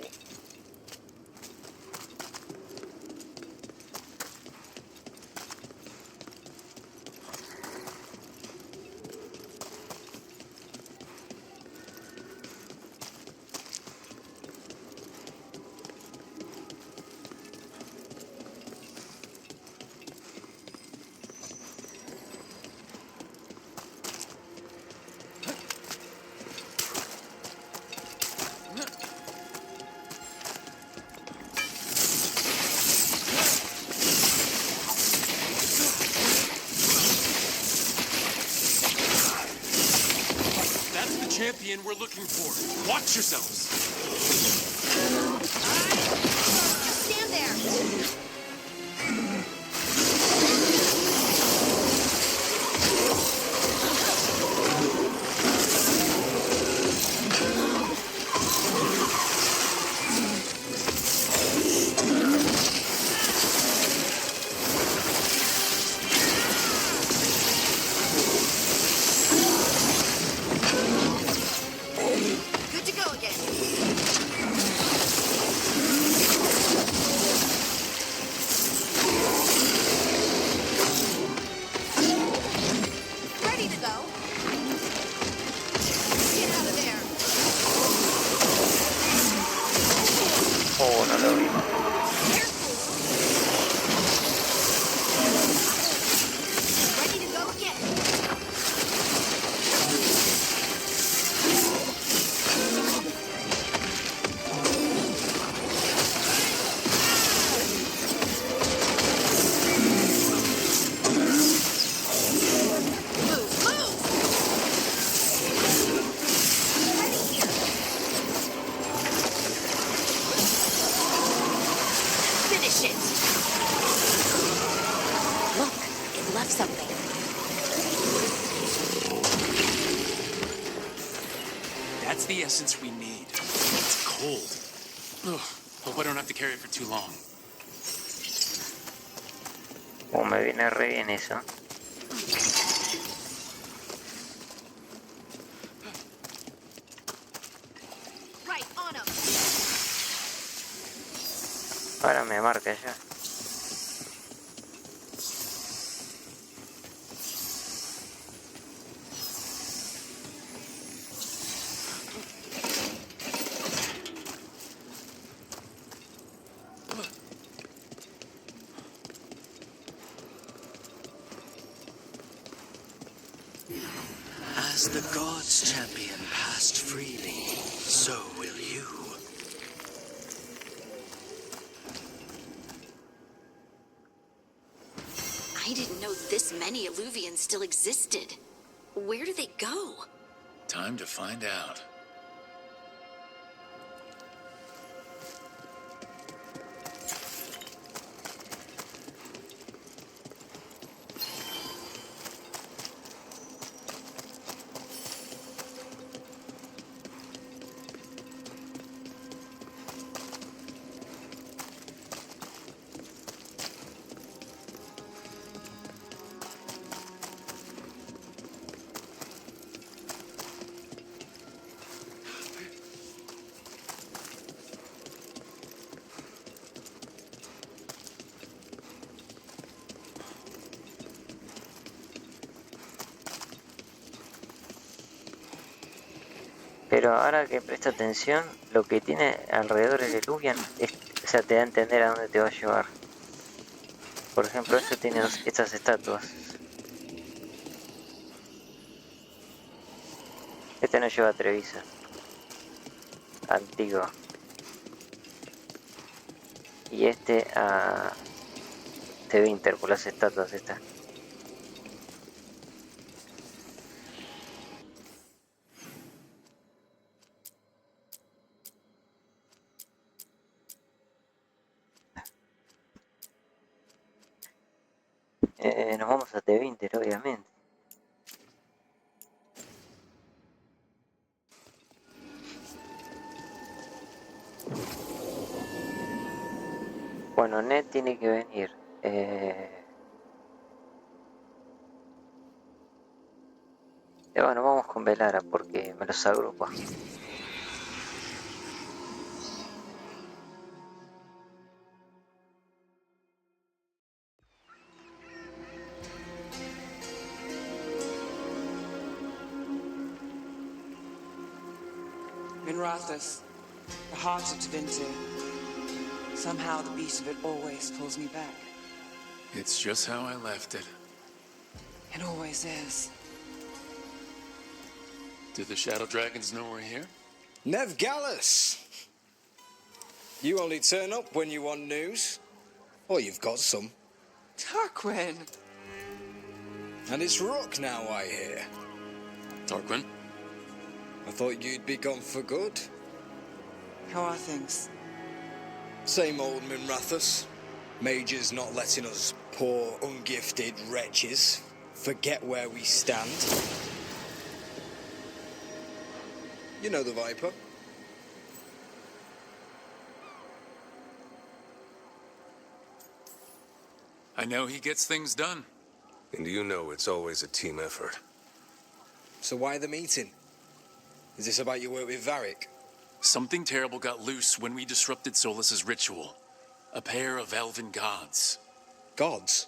Champion we're looking for. Watch yourselves. Stand there. That's the essence we need. It's cold. Ugh, hope I don't have to carry it for too long. Oh, me viene re bien eso. Ahora me marca ya. As the gods' champion passed freely, so will you. I didn't know this many Illuvians still existed. Where do they go? Time to find out. Pero ahora que presta atención, lo que tiene alrededor el Eluvian es, o sea, te da a entender a dónde te va a llevar. Por ejemplo, este tiene estas estatuas. Este no lleva a Trevisa. Antiguo. Y este a Winter por las estatuas estas. Nos vamos a Winter, obviamente. Bueno, Ned tiene que venir. Bueno, vamos con Velara porque me los agrupa. Minrathous, the heart of Tevinter. Somehow the beat of it always pulls me back. It's just how I left it. It always is. Do the Shadow Dragons know we're here? Nev Gallus! You only turn up when you want news. Or you've got some. Tarquin! And it's Rook now, I hear. Tarquin? I thought you'd be gone for good. How are things? Same old Minrathous. Mage's not letting us poor, ungifted wretches forget where we stand. You know the Viper. I know he gets things done. And you know it's always a team effort. So why the meeting? Is this about your work with Varric? Something terrible got loose when we disrupted Solus's ritual. A pair of elven gods. Gods?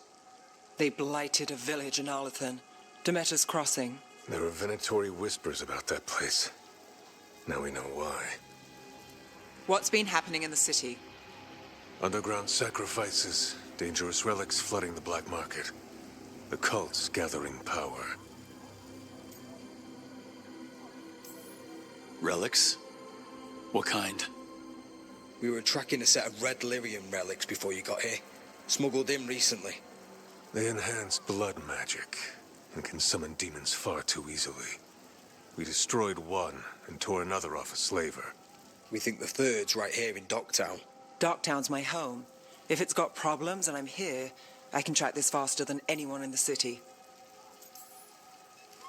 They blighted a village in Arlathan, Demeter's Crossing. There are venatory whispers about that place. Now we know why. What's been happening in the city? Underground sacrifices, dangerous relics flooding the black market. The cults gathering power. Relics? What kind? We were tracking a set of red lyrium relics before you got here. Smuggled in recently. They enhance blood magic and can summon demons far too easily. We destroyed one and tore another off a slaver. We think the third's right here in Docktown. Docktown's my home. If it's got problems and I'm here, I can track this faster than anyone in the city.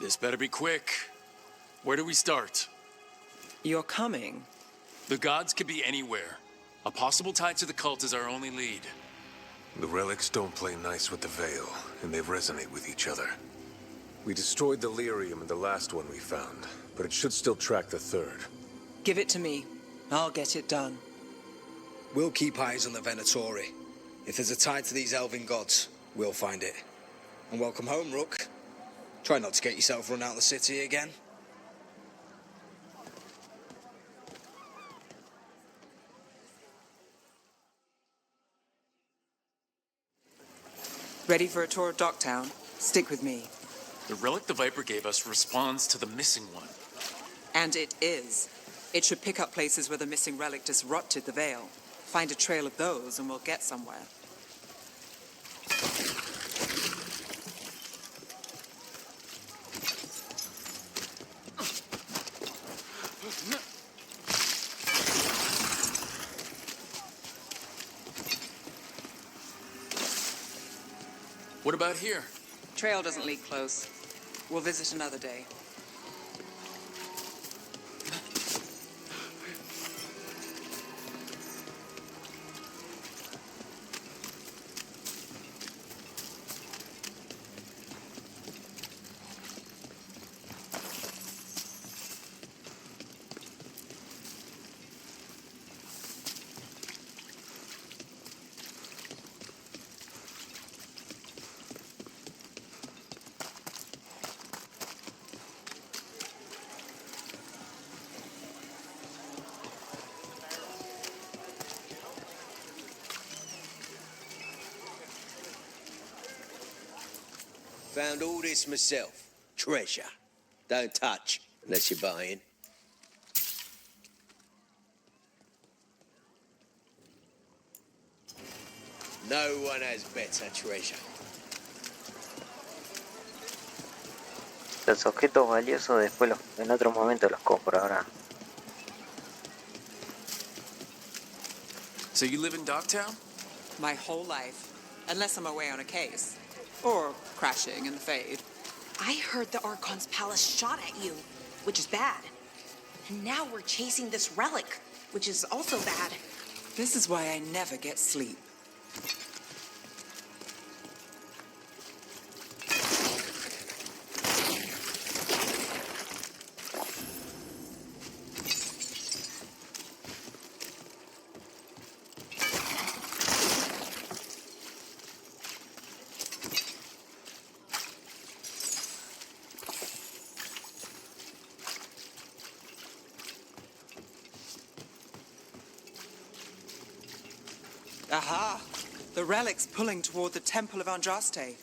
This better be quick. Where do we start? You're coming? The gods could be anywhere. A possible tie to the cult is our only lead. The relics don't play nice with the Veil, and they resonate with each other. We destroyed the lyrium in the last one we found, but it should still track the third. Give it to me. I'll get it done. We'll keep eyes on the Venatori. If there's a tie to these elven gods, we'll find it. And welcome home, Rook. Try not to get yourself run out of the city again. Ready for a tour of Docktown? Stick with me. The relic the Viper gave us responds to the missing one. And it is. It should pick up places where the missing relic disrupted the Veil. Find a trail of those and we'll get somewhere. What about here? Trail doesn't lead close. We'll visit another day. Found all this myself. Treasure. Don't touch unless you're buying. No one has better treasure. Los objetos valiosos después en otro momento los compro ahora. So you live in Docktown? My whole life. Unless I'm away on a case. Or crashing in the Fade. I heard the Archon's palace shot at you, which is bad. And now we're chasing this relic, which is also bad. This is why I never get sleep. Aha! The relic's pulling toward the Temple of Andraste.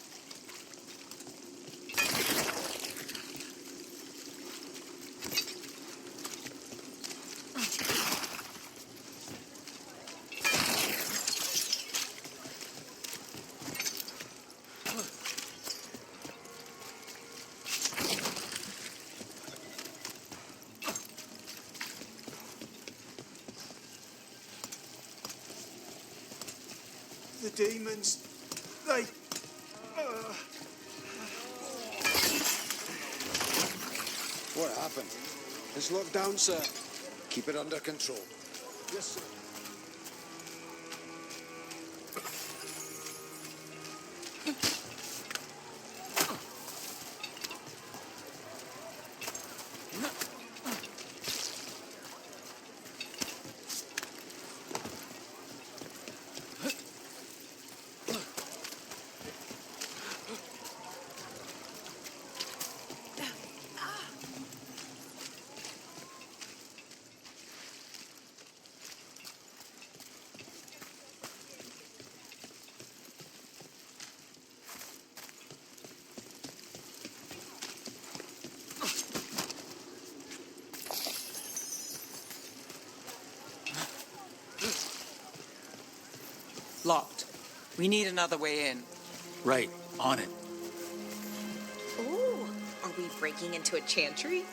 The demons, they... What happened? It's locked down, sir. Keep it under control. Yes, sir. Locked. We need another way in. Right, on it. Ooh, are we breaking into a chantry?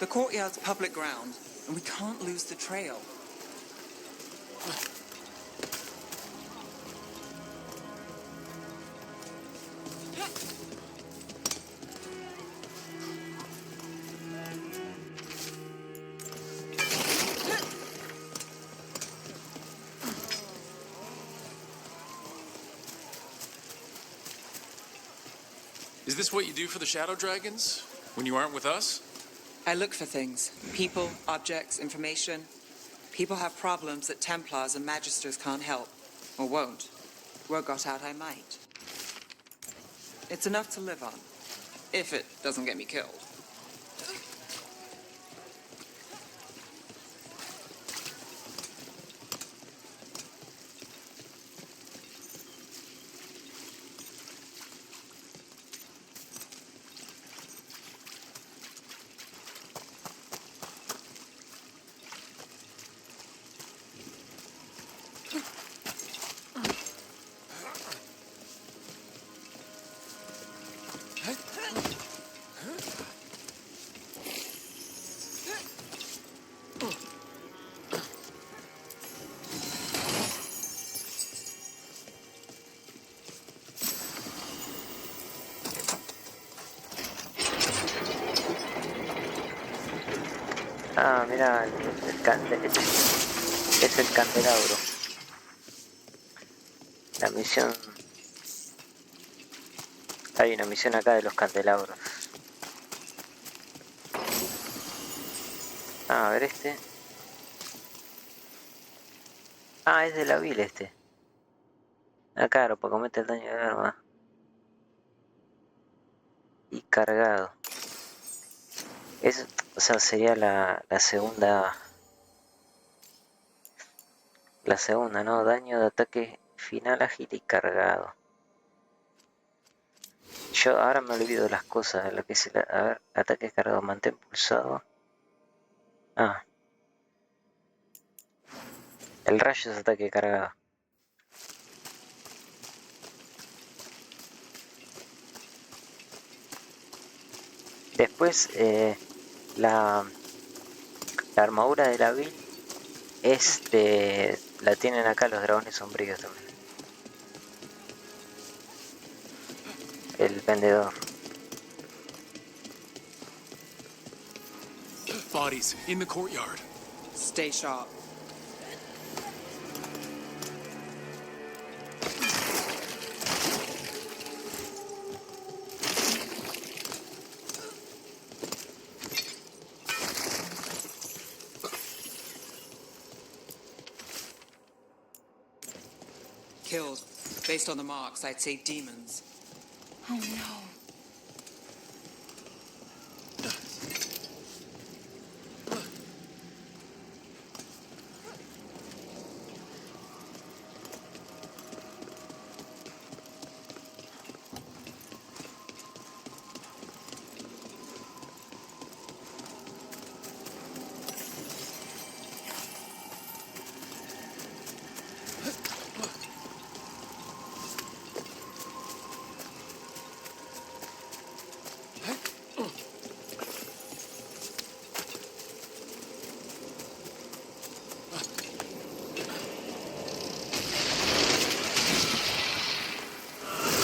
The courtyard's public ground, and we can't lose the trail. Is this what you do for the Shadow Dragons? When you aren't with us? I look for things. People, objects, information. People have problems that Templars and Magisters can't help. Or won't. Word got out I might. It's enough to live on. If it doesn't get me killed. mira, es el candelabro. La misión... Hay una misión acá de los candelabros. Ah, a ver este. Ah, es de la vil este. Ah, claro, para cometer el daño de arma. Y cargado. O sea, sería la segunda... La segunda, ¿no? Daño de ataque final, ágil y cargado. Yo ahora me olvido de las cosas. Lo que es a ver, ataque cargado, mantén pulsado. Ah. El rayo es ataque cargado. Después, la armadura de la vil la tienen acá los dragones sombríos también. El vendedor. Bodies in the courtyard. Stay sharp. Killed. Based on the marks, I'd say demons. Oh no.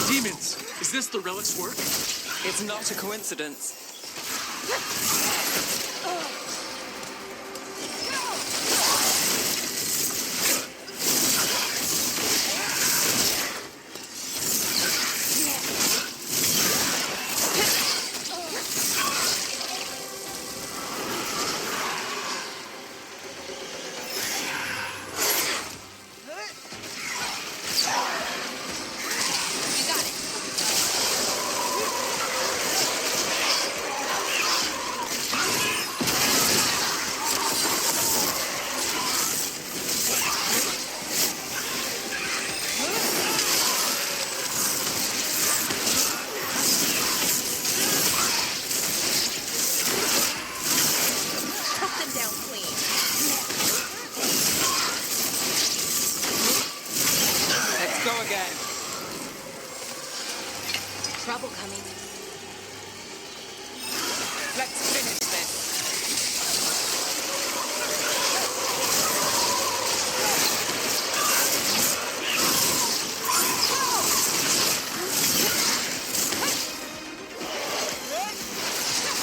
Demons! Is this the relic's work? It's not a coincidence. Trouble coming. Let's finish this.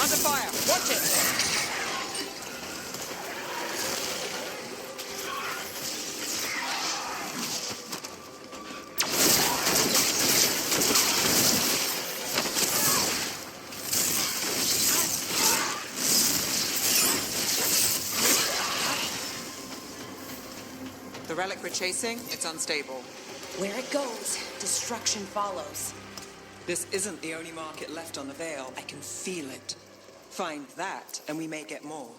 Under fire. Watch it. The relic we're chasing, it's unstable. Where it goes, destruction follows. This isn't the only market left on the Veil. I can feel it. Find that, and we may get more.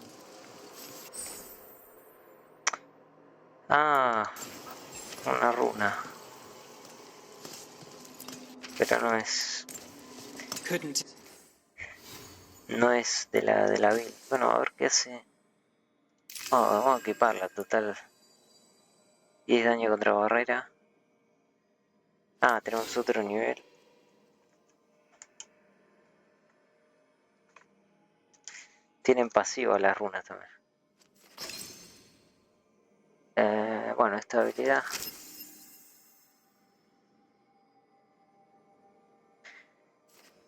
Ah, una runa. Pero no es... Couldn't. No es de la vil. Bueno, a ver qué hace. Oh, vamos a equiparla, total. 10 daño contra barrera. Ah, tenemos otro nivel. Tienen pasivo las runas también. Bueno, esta habilidad.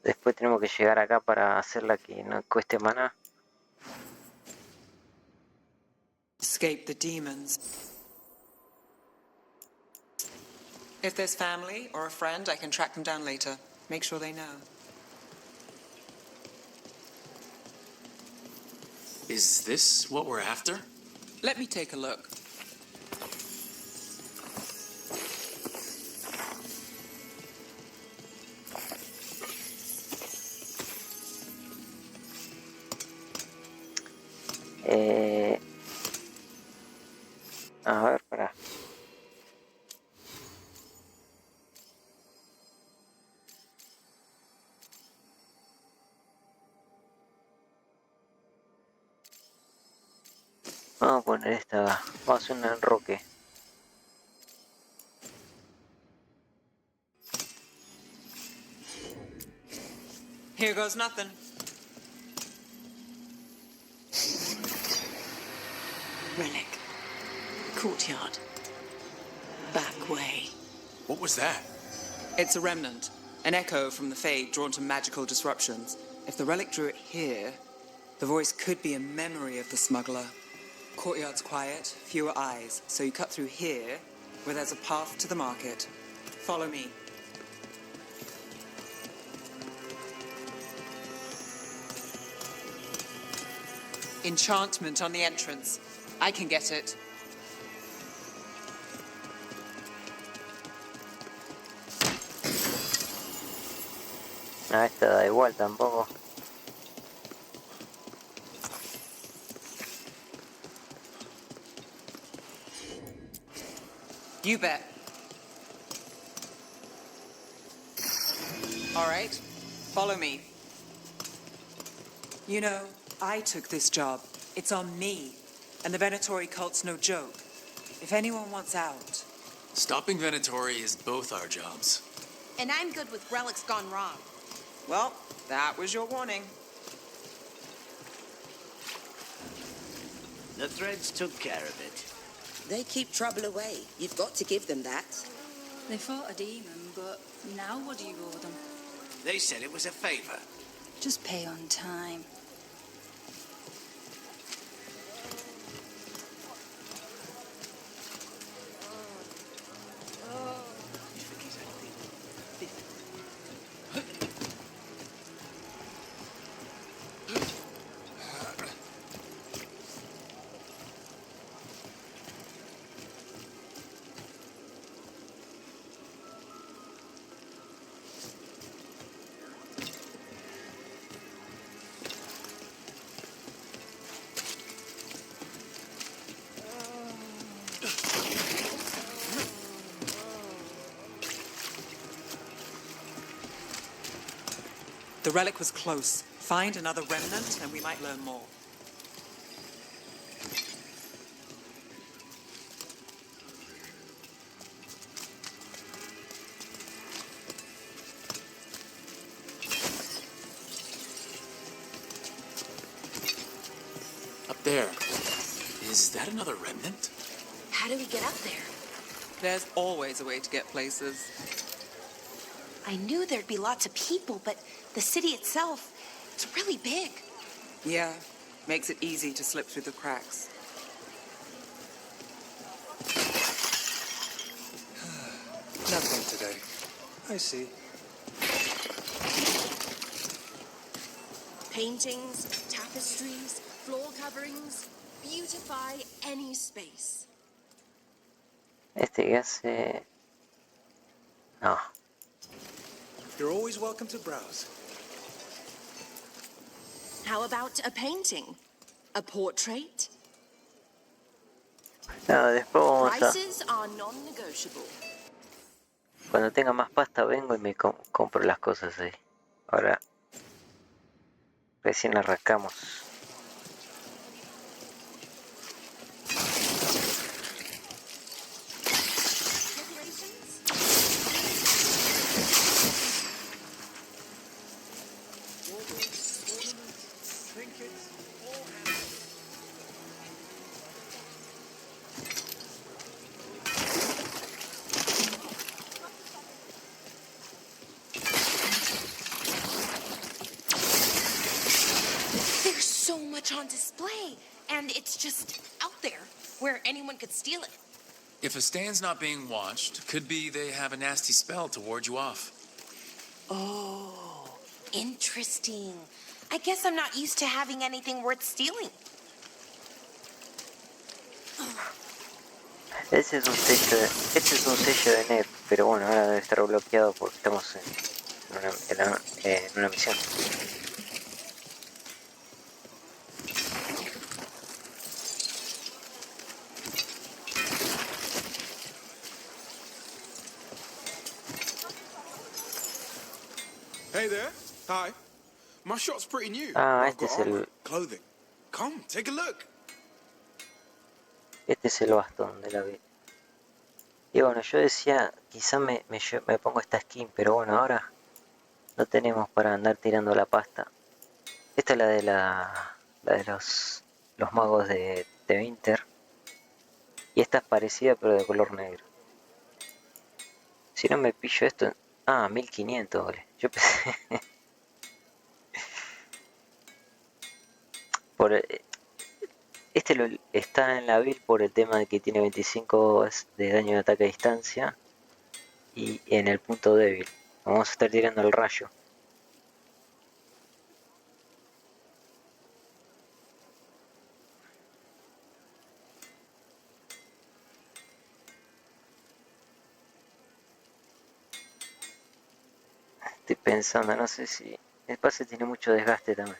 Después tenemos que llegar acá para hacerla que no cueste maná. Escape the demons. If there's family or a friend, I can track them down later. Make sure they know. Is this what we're after? Let me take a look. A ver, para. Vamos a poner esta. Vamos a hacer un enroque. Here goes nothing. Relic. Courtyard. Back way. What was that? It's a remnant. An echo from the Fade drawn to magical disruptions. If the relic drew it here, the voice could be a memory of the smuggler. Courtyard's quiet, fewer eyes, so you cut through here, where there's a path to the market. Follow me. Enchantment on the entrance. I can get it. Ah, esta da igual tampoco. You bet. All right, follow me. You know, I took this job. It's on me. And the Venatori cult's no joke. If anyone wants out... Stopping Venatori is both our jobs. And I'm good with relics gone wrong. Well, that was your warning. The threads took care of it. They keep trouble away. You've got to give them that. They fought a demon, but now what do you owe them? They said it was a favor. Just pay on time. The relic was close. Find another remnant and we might learn more. Up there. Is that another remnant? How do we get up there? There's always a way to get places. I knew there'd be lots of people, but the city itself, it's really big. Yeah, makes it easy to slip through the cracks. Nothing today. I see. Paintings, tapestries, floor coverings. Beautify any space. Este que hace... No. You're always welcome to browse. How about a painting? A portrait? No, después vamos a... Prices are non-negotiable. Cuando tenga más pasta vengo y me compro las cosas ahí. Ahora... Recién arrancamos. There's so much on display, and it's just out there where anyone could steal it. If a stand's not being watched, could be they have a nasty spell to ward you off. Oh, interesting. I guess I'm not used to having anything worth stealing. Este es un sello de Ned, pero bueno, ahora debe estar bloqueado porque estamos en una misión. Hey there. Hi. My shop's pretty new. Ah, I've got armor, clothing. Come, take a look. Este es el bastón de la vida. Y bueno, yo decía, quizá me pongo esta skin, pero bueno, ahora no tenemos para andar tirando la pasta. Esta es la de los magos de Winter. Y esta es parecida pero de color negro. Si no me pillo esto... Ah, 1500, vale. Yo pensé... está en la build por el tema de que tiene 25 de daño de ataque a distancia. Y en el punto débil. Vamos a estar tirando el rayo. Estoy pensando, no sé si... El pase tiene mucho desgaste también.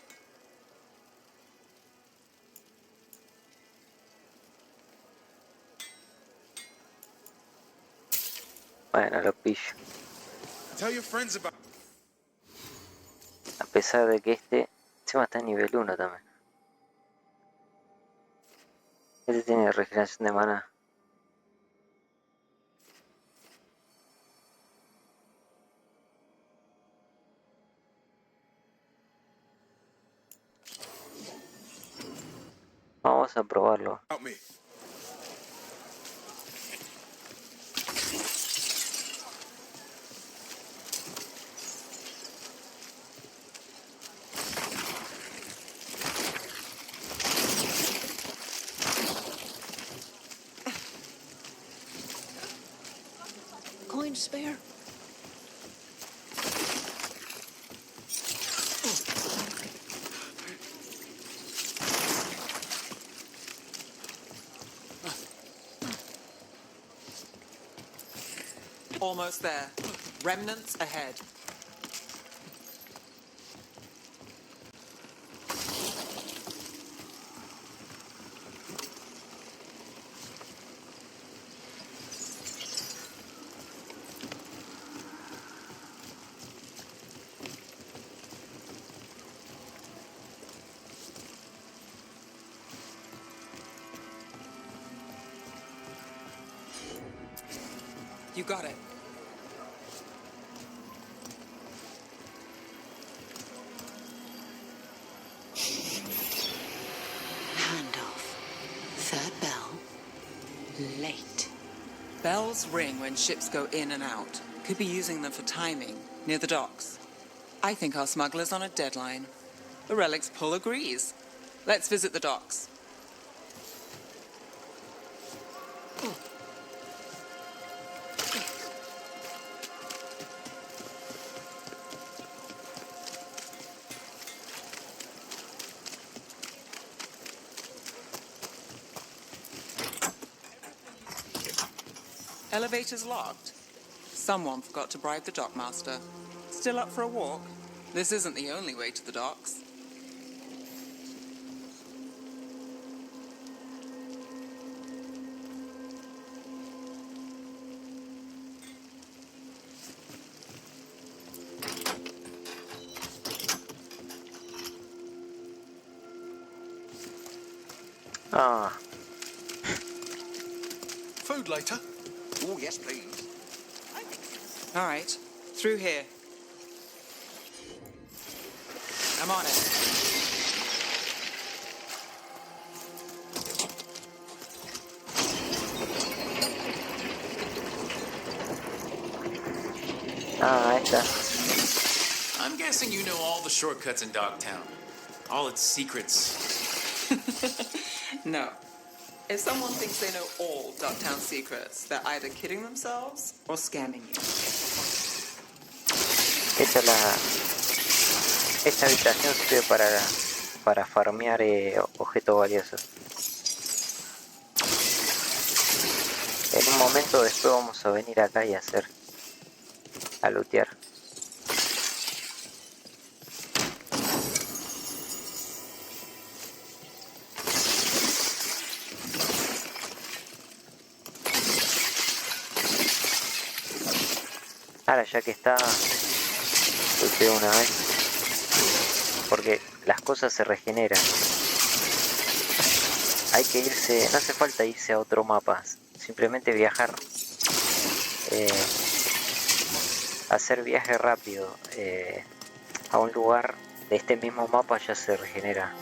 Bueno, lo pillo. A pesar de que este encima está en nivel 1 también. Este tiene regeneración de mana. Vamos a probarlo. Coin spare? Almost there. Remnants ahead. You got it. Handoff. Third bell. Late. Bells ring when ships go in and out. Could be using them for timing, near the docks. I think our smuggler's on a deadline. The Relic's pull agrees. Let's visit the docks. Elevator's locked. Someone forgot to bribe the dockmaster. Still up for a walk? This isn't the only way to the docks. Ah. Food later? Oh, yes, please. All right, through here. I'm on it. Ah, ahí está. I'm guessing you know all the shortcuts in Dogtown. All its secrets. No. If someone thinks they know all Ducktown secrets, they're either kidding themselves or scamming you. Esta habitación sirve para farmear objetos valiosos. En un momento después vamos a venir acá y a lootear. Ahora ya que está, looteo una vez, porque las cosas se regeneran. Hay que irse, no hace falta irse a otro mapa, simplemente viajar, hacer viaje rápido a un lugar de este mismo mapa ya se regenera.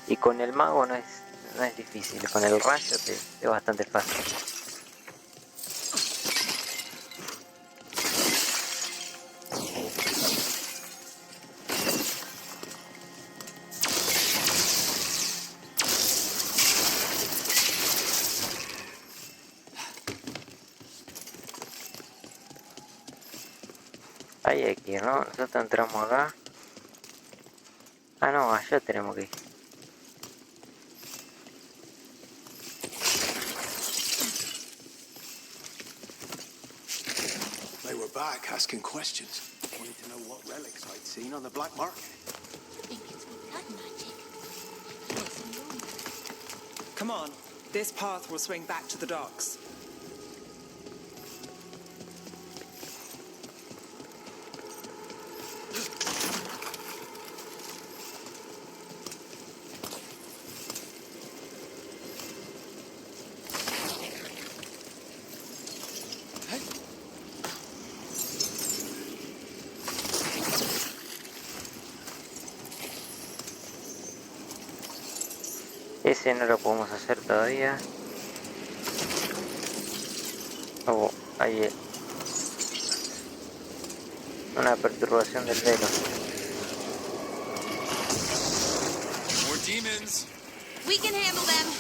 Y con el mago no es difícil, con el rayo es bastante fácil. Ahí hay que ir, ¿no? Nosotros entramos acá. Ah, no, allá tenemos que ir. They were back asking questions, wanting to know what relics I'd seen on the black market. Come on, this path will swing back to the docks. Ese no lo podemos hacer todavía. Oh, hay una perturbación del velo. More demons. We can handle them.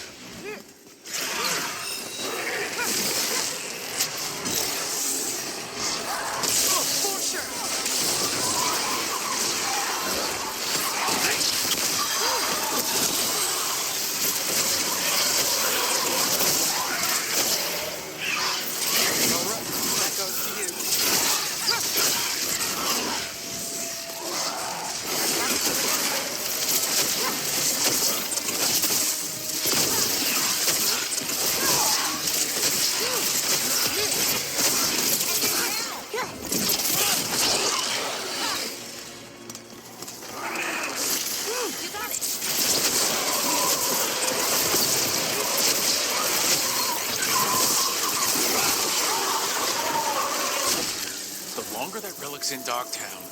In Dogtown.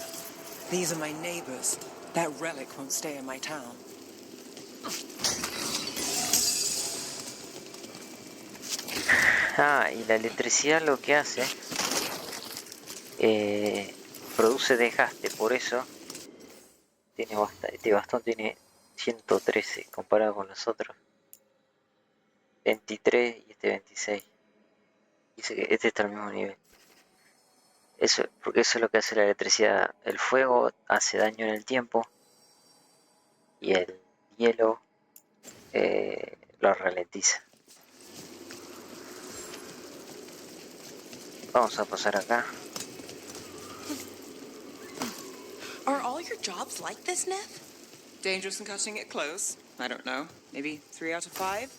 These are my neighbors. That relic won't stay in my town. Ah, y la electricidad lo que hace produce desgaste, por eso tiene este bastón tiene 113 comparado con los otros 23 y este 26. Dice que este está al mismo nivel. Eso, porque eso es lo que hace la electricidad. El fuego hace daño en el tiempo y el hielo lo ralentiza. Vamos a pasar acá. Are all your jobs like this, Neff? Dangerous and cutting it close? I don't know. Maybe 3 out of 5?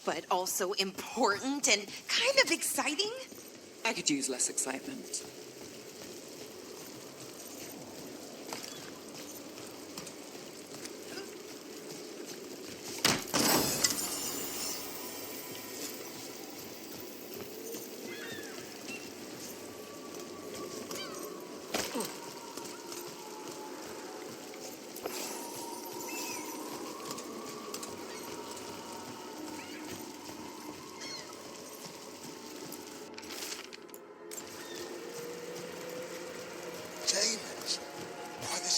But also important and kind of exciting? I could use less excitement.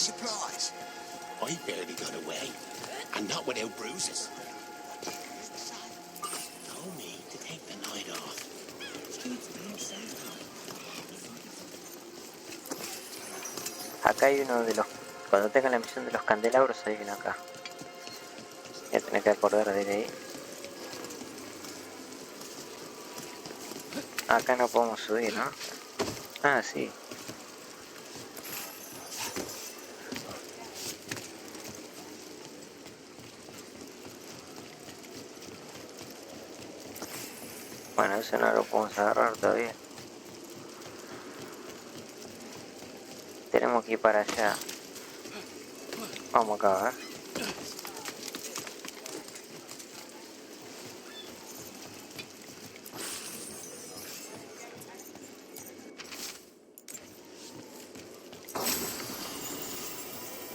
supplies? I barely got away, and not without bruises. Told me to take the night off. Acá hay uno de los... Cuando tenga la misión de los candelabros hay uno acá. Voy a tener que acordar de ir ahí. Acá no podemos subir, ¿no? Ah, sí. Bueno, eso no lo podemos agarrar todavía. Tenemos que ir para allá. Vamos acá, a ver.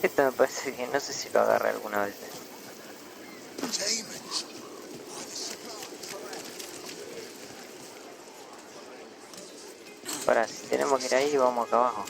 Esto me parece que no sé si lo agarré alguna vez. Ahora, si tenemos que ir ahí, vamos acá abajo.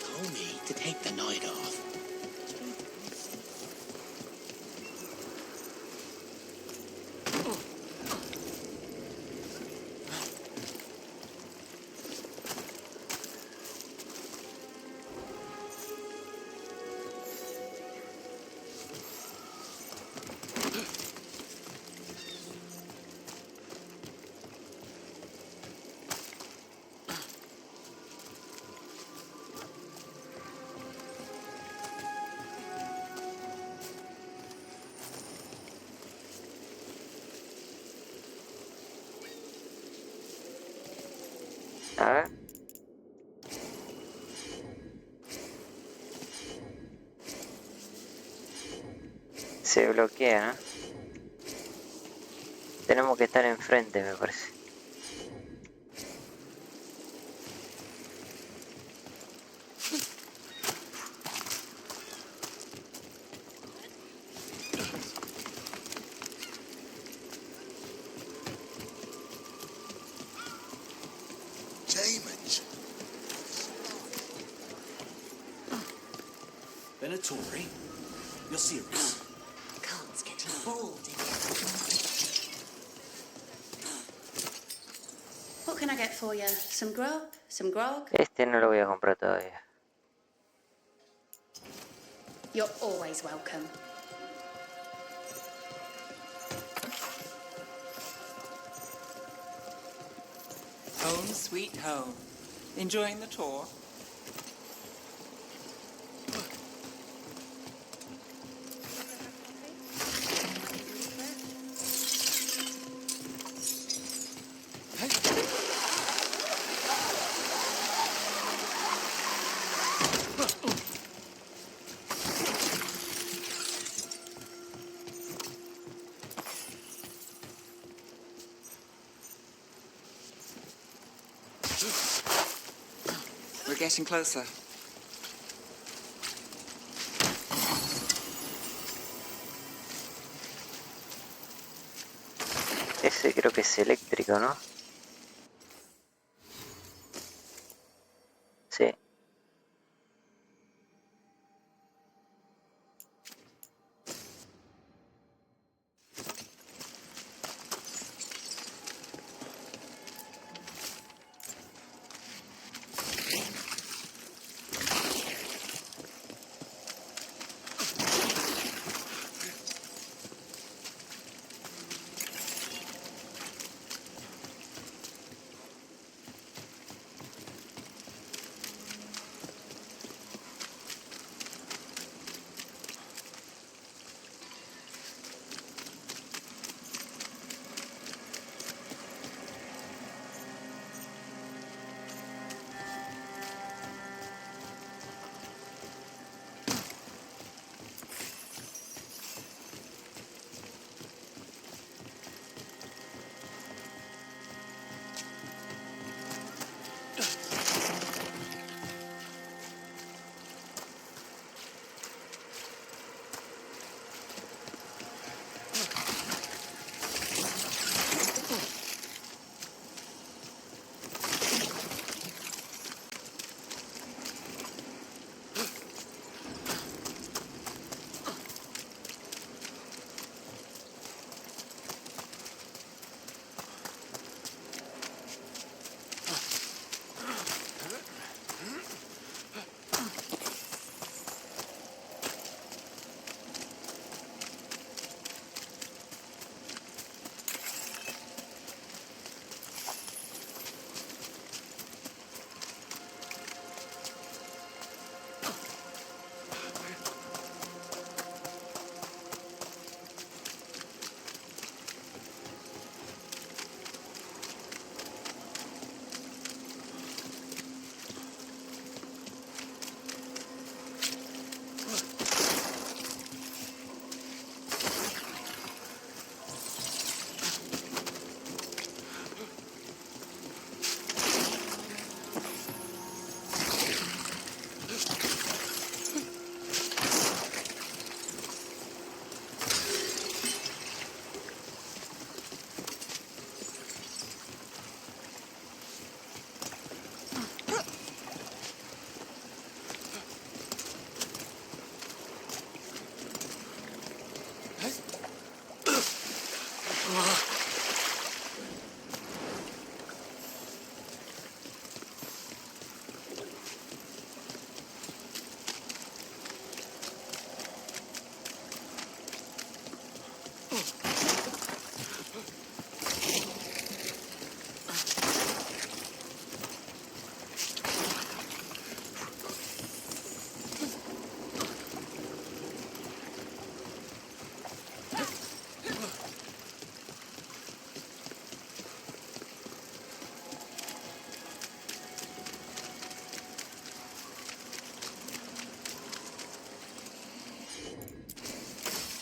A ver. Se bloquea, ¿no? Tenemos que estar enfrente, me parece. Venatori, you're serious? Carl's getting bold in What can I get for you? Some grub? Some grog? Este no lo voy a comprar todavía. You're always welcome. Home sweet home. Enjoying the tour? We're getting closer. Ese creo que es eléctrico, ¿no? Sí.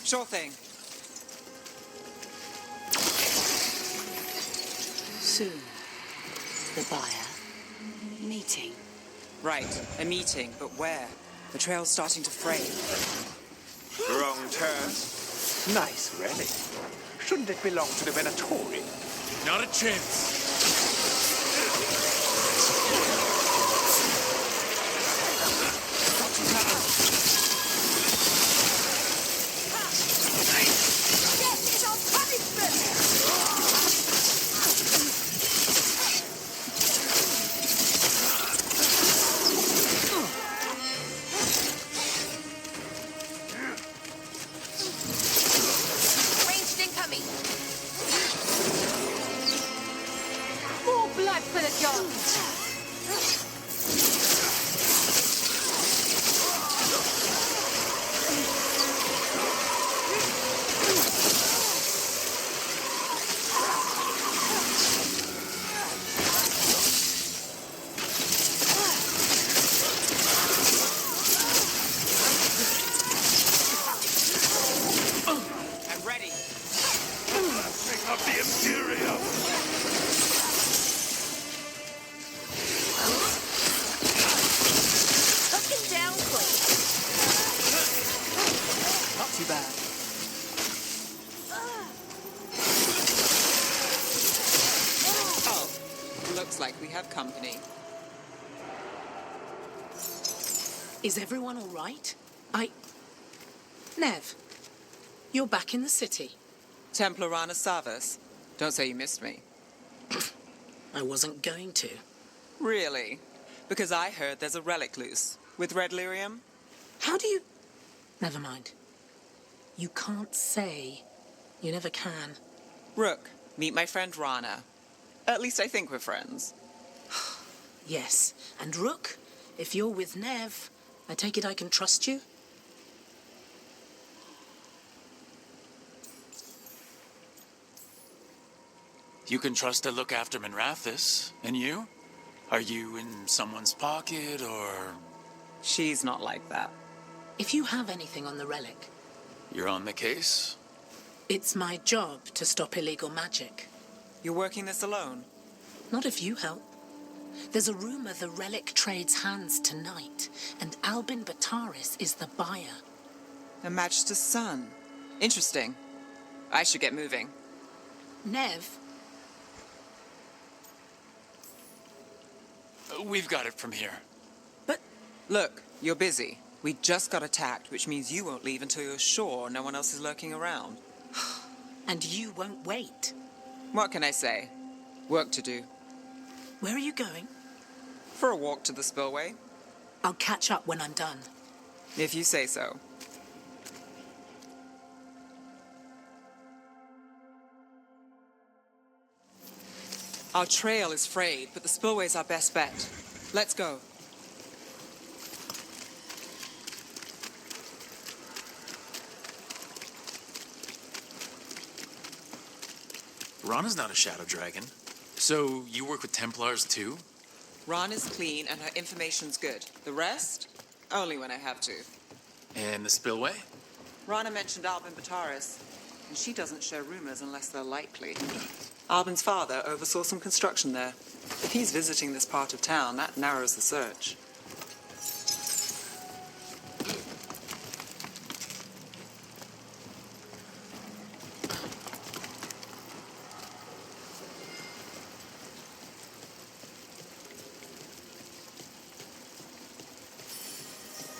Sure thing. Soon, the buyer. Meeting. Right, a meeting, but where? The trail's starting to fray. Wrong turn. Nice relic. Shouldn't it belong to the Venatori? Not a chance. Ranged incoming. More blood for the gods! I'm ready. Bring up the Imperium! Hook him down, please. Not too bad. Oh, looks like we have company. Is everyone all right? Nev, you're back in the city. Templar Rana Savas. Don't say you missed me. I wasn't going to. Really? Because I heard there's a relic loose. With red lyrium? How do you... Never mind. You can't say. You never can. Rook, meet my friend Rana. At least I think we're friends. Yes, and Rook, if you're with Nev, I take it I can trust you? You can trust to look after Minrathis. And you? Are you in someone's pocket, or... She's not like that. If you have anything on the relic, You're on the case? it's my job to stop illegal magic. You're working this alone? Not if you help. There's a rumor the relic trades hands tonight, and Albin Bataris is the buyer. A Magister's son. Interesting. I should get moving. Nev, We've got it from here. Look, you're busy. We just got attacked, which means you won't leave until you're sure no one else is lurking around. and you won't wait. What can I say? Work to do. Where are you going? For a walk to the spillway. I'll catch up when I'm done. If you say so. Our trail is frayed, but the spillway's our best bet. Let's go. Rana's not a shadow dragon. So you work with Templars too? Ron is clean and her information's good. The rest? Only when I have to. And the spillway? Rana mentioned Albin Bataris, and she doesn't share rumors unless they're likely. Albin's father oversaw some construction there. If he's visiting this part of town, that narrows the search.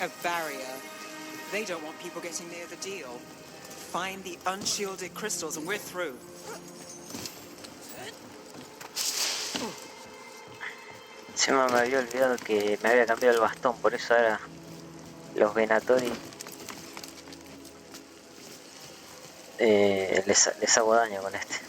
A barrier. They don't want people getting near the deal. find the unshielded crystals and we're through. Encima me había olvidado que me había cambiado el bastón, por eso ahora los Venatori les hago daño con este.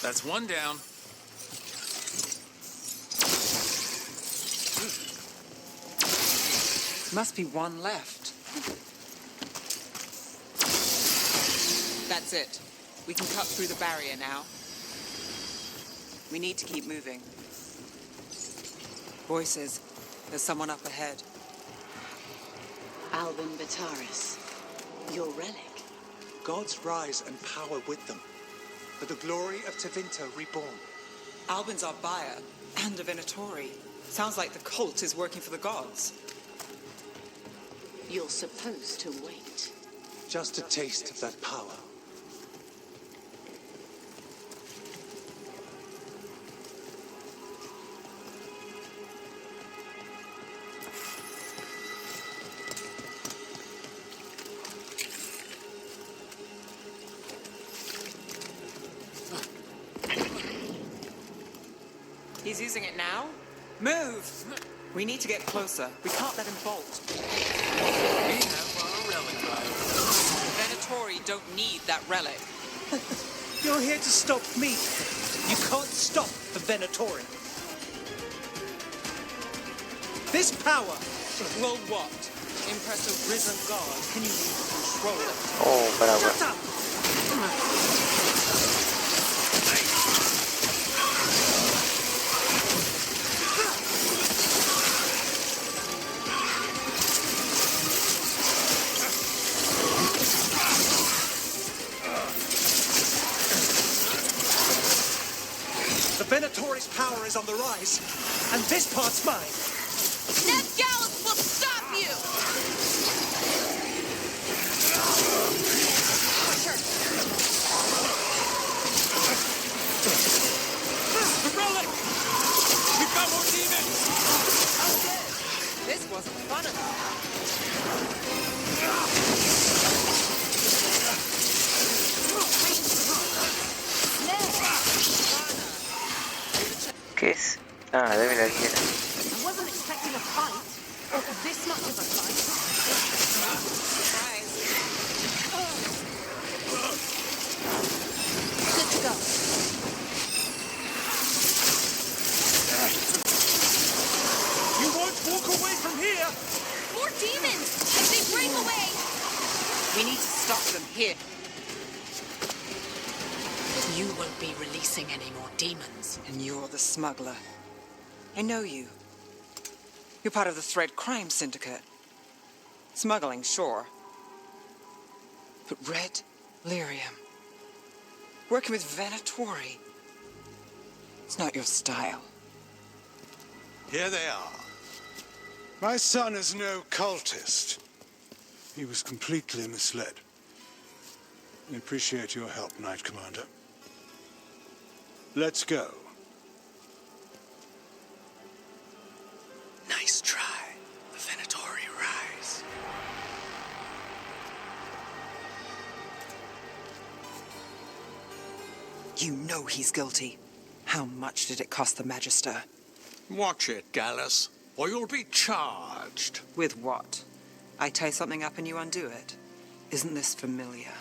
That's one down. Must be one left. That's it. We can cut through the barrier now. We need to keep moving. Voices. There's someone up ahead. Albin Bataris, your relic. Gods rise and power with them. For the glory of Tevinter reborn. Albin's our buyer, and a Venatori. Sounds like the cult is working for the gods. You're supposed to wait. Just a taste of that power. He's using it now? Move! We need to get closer. We can't let him bolt. We have our relic buyer. Venatori don't need that relic. You're here to stop me. You can't stop the Venatori. This power will what? Impress a risen god? Can you even control it? Oh, bravo. Shut up! Venatori's power is on the rise, and this part's mine. Ned Gallus will stop you! The relic! We've got more demons! This wasn't fun enough. ¿Qué es? Ah, debe la guía. I wasn't expecting a fight, or this much of a fight. Surprise. Good to go. You won't walk away from here! More demons! As they break away! We need to stop them here. You won't be releasing any more demons. And you're the smuggler. I know you. You're part of the Thread Crime Syndicate. Smuggling, sure. But Red Lyrium. Working with Venatori. It's not your style. Here they are. My son is no cultist. He was completely misled. We appreciate your help, Knight Commander. Let's go. Nice try. The Venatori rise. You know he's guilty. How much did it cost the Magister? Watch it, Gallus, or you'll be charged. With what? I tie something up and you undo it. Isn't this familiar?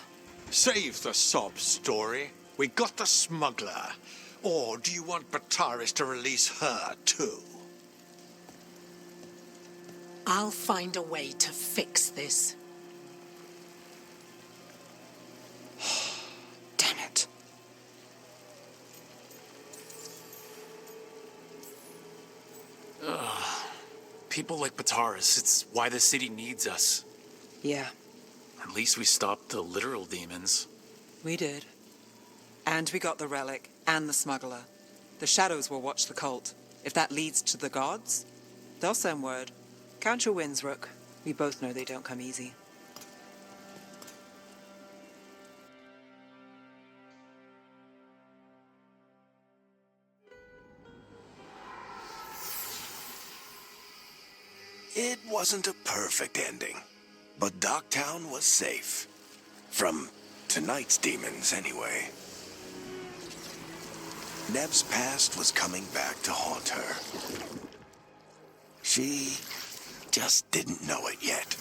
Save the sob story. We got the smuggler. Or do you want Bataris to release her, too? I'll find a way to fix this. Damn it. People like Bataris, it's why the city needs us. Yeah, At least we stopped the literal demons. we did. And we got the relic and the smuggler. The shadows will watch the cult. If that leads to the gods, they'll send word. Count your wins, Rook. We both know they don't come easy. It wasn't a perfect ending, but Docktown was safe. From tonight's demons, anyway. Neb's past was coming back to haunt her. She just didn't know it yet.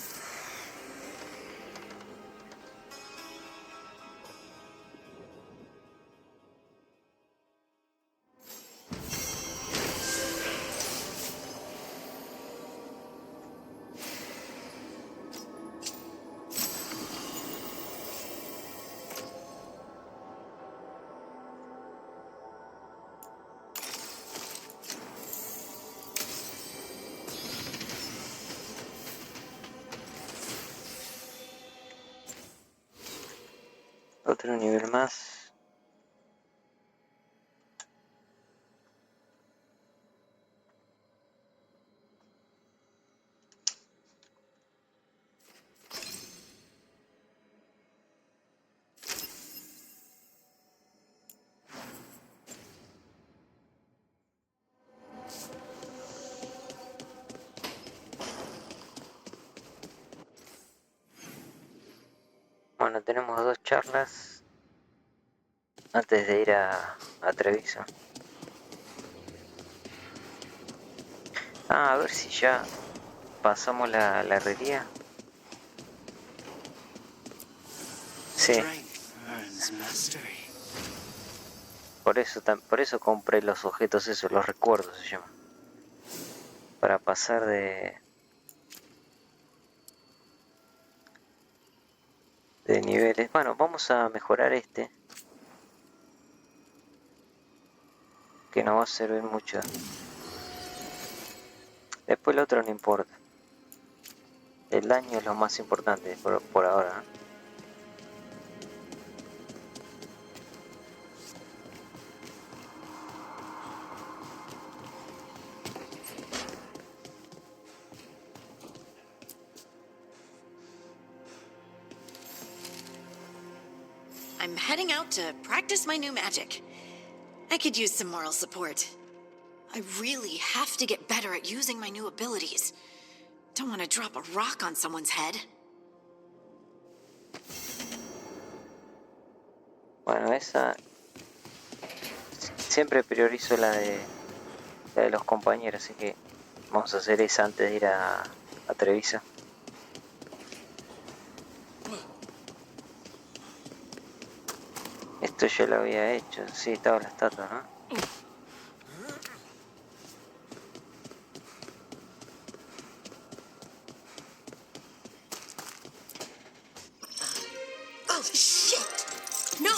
Otro nivel más. Bueno, tenemos 2 charlas antes de ir a Treviso. A ver si ya pasamos la herrería. Sí. Por eso compré los objetos esos, los recuerdos se llaman. Para pasar de niveles. Bueno, vamos a mejorar este, que nos va a servir mucho. Después el otro no importa. El daño es lo más importante por ahora, ¿no? I'm heading out to practice my new magic. I could use some moral support. I really have to get better at using my new abilities. Don't want to drop a rock on someone's head. Bueno, esa... Siempre priorizo la de los compañeros, así que vamos a hacer esa antes de ir a Treviso. Esto yo lo había hecho, sí, estaba la estatua, ¿no? Oh, shit! No!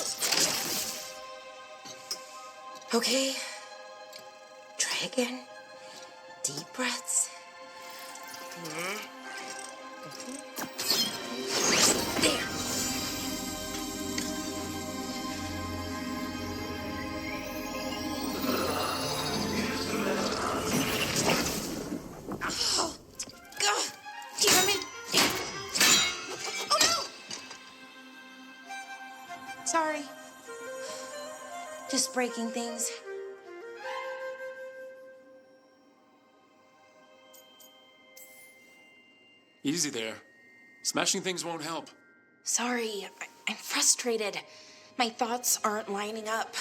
Okay. Try again. Deep breaths. There. Oh, God. Do you hear me? Oh, no! Sorry. Just breaking things. Easy there. Smashing things won't help. Sorry, I'm frustrated. My thoughts aren't lining up.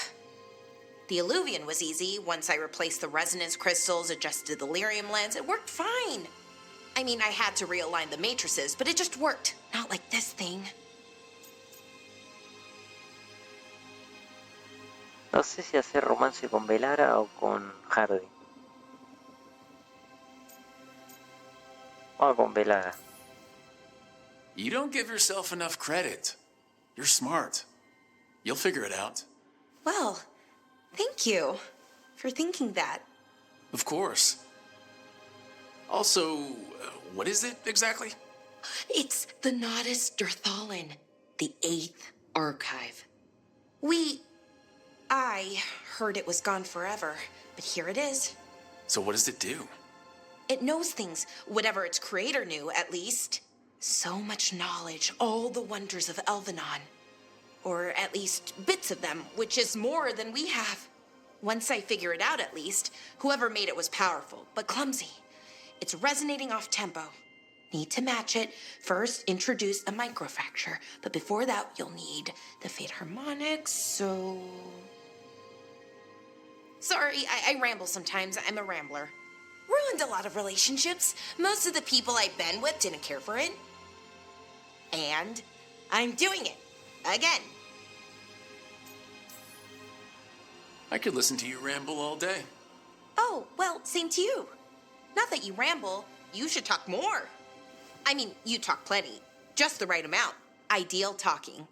The Illuvian was easy. Once I replaced the resonance crystals, adjusted the lyrium lens, it worked fine. I mean, I had to realign the matrices, but it just worked. Not like this thing. No sé si hacer romance con Velara o con Hardy. Vamos con Velara. You don't give yourself enough credit. You're smart. You'll figure it out. Well, thank you for thinking that. Of course. Also, what is it exactly? It's the Nodus Dirthalin, the 8th archive. I heard it was gone forever, but here it is. So what does it do? It knows things, whatever its creator knew, at least. So much knowledge, all the wonders of Elvenon. Or at least bits of them, which is more than we have. Once I figure it out, at least, whoever made it was powerful, but clumsy. It's resonating off tempo. Need to match it. First, introduce a microfracture. But before that, you'll need the fade harmonics, so... Sorry, I ramble sometimes. I'm a rambler. Ruined a lot of relationships. Most of the people I've been with didn't care for it. And I'm doing it. Again. I could listen to you ramble all day. Oh, well, same to you. Not that you ramble. You should talk more. I mean, you talk plenty. Just the right amount. Ideal talking.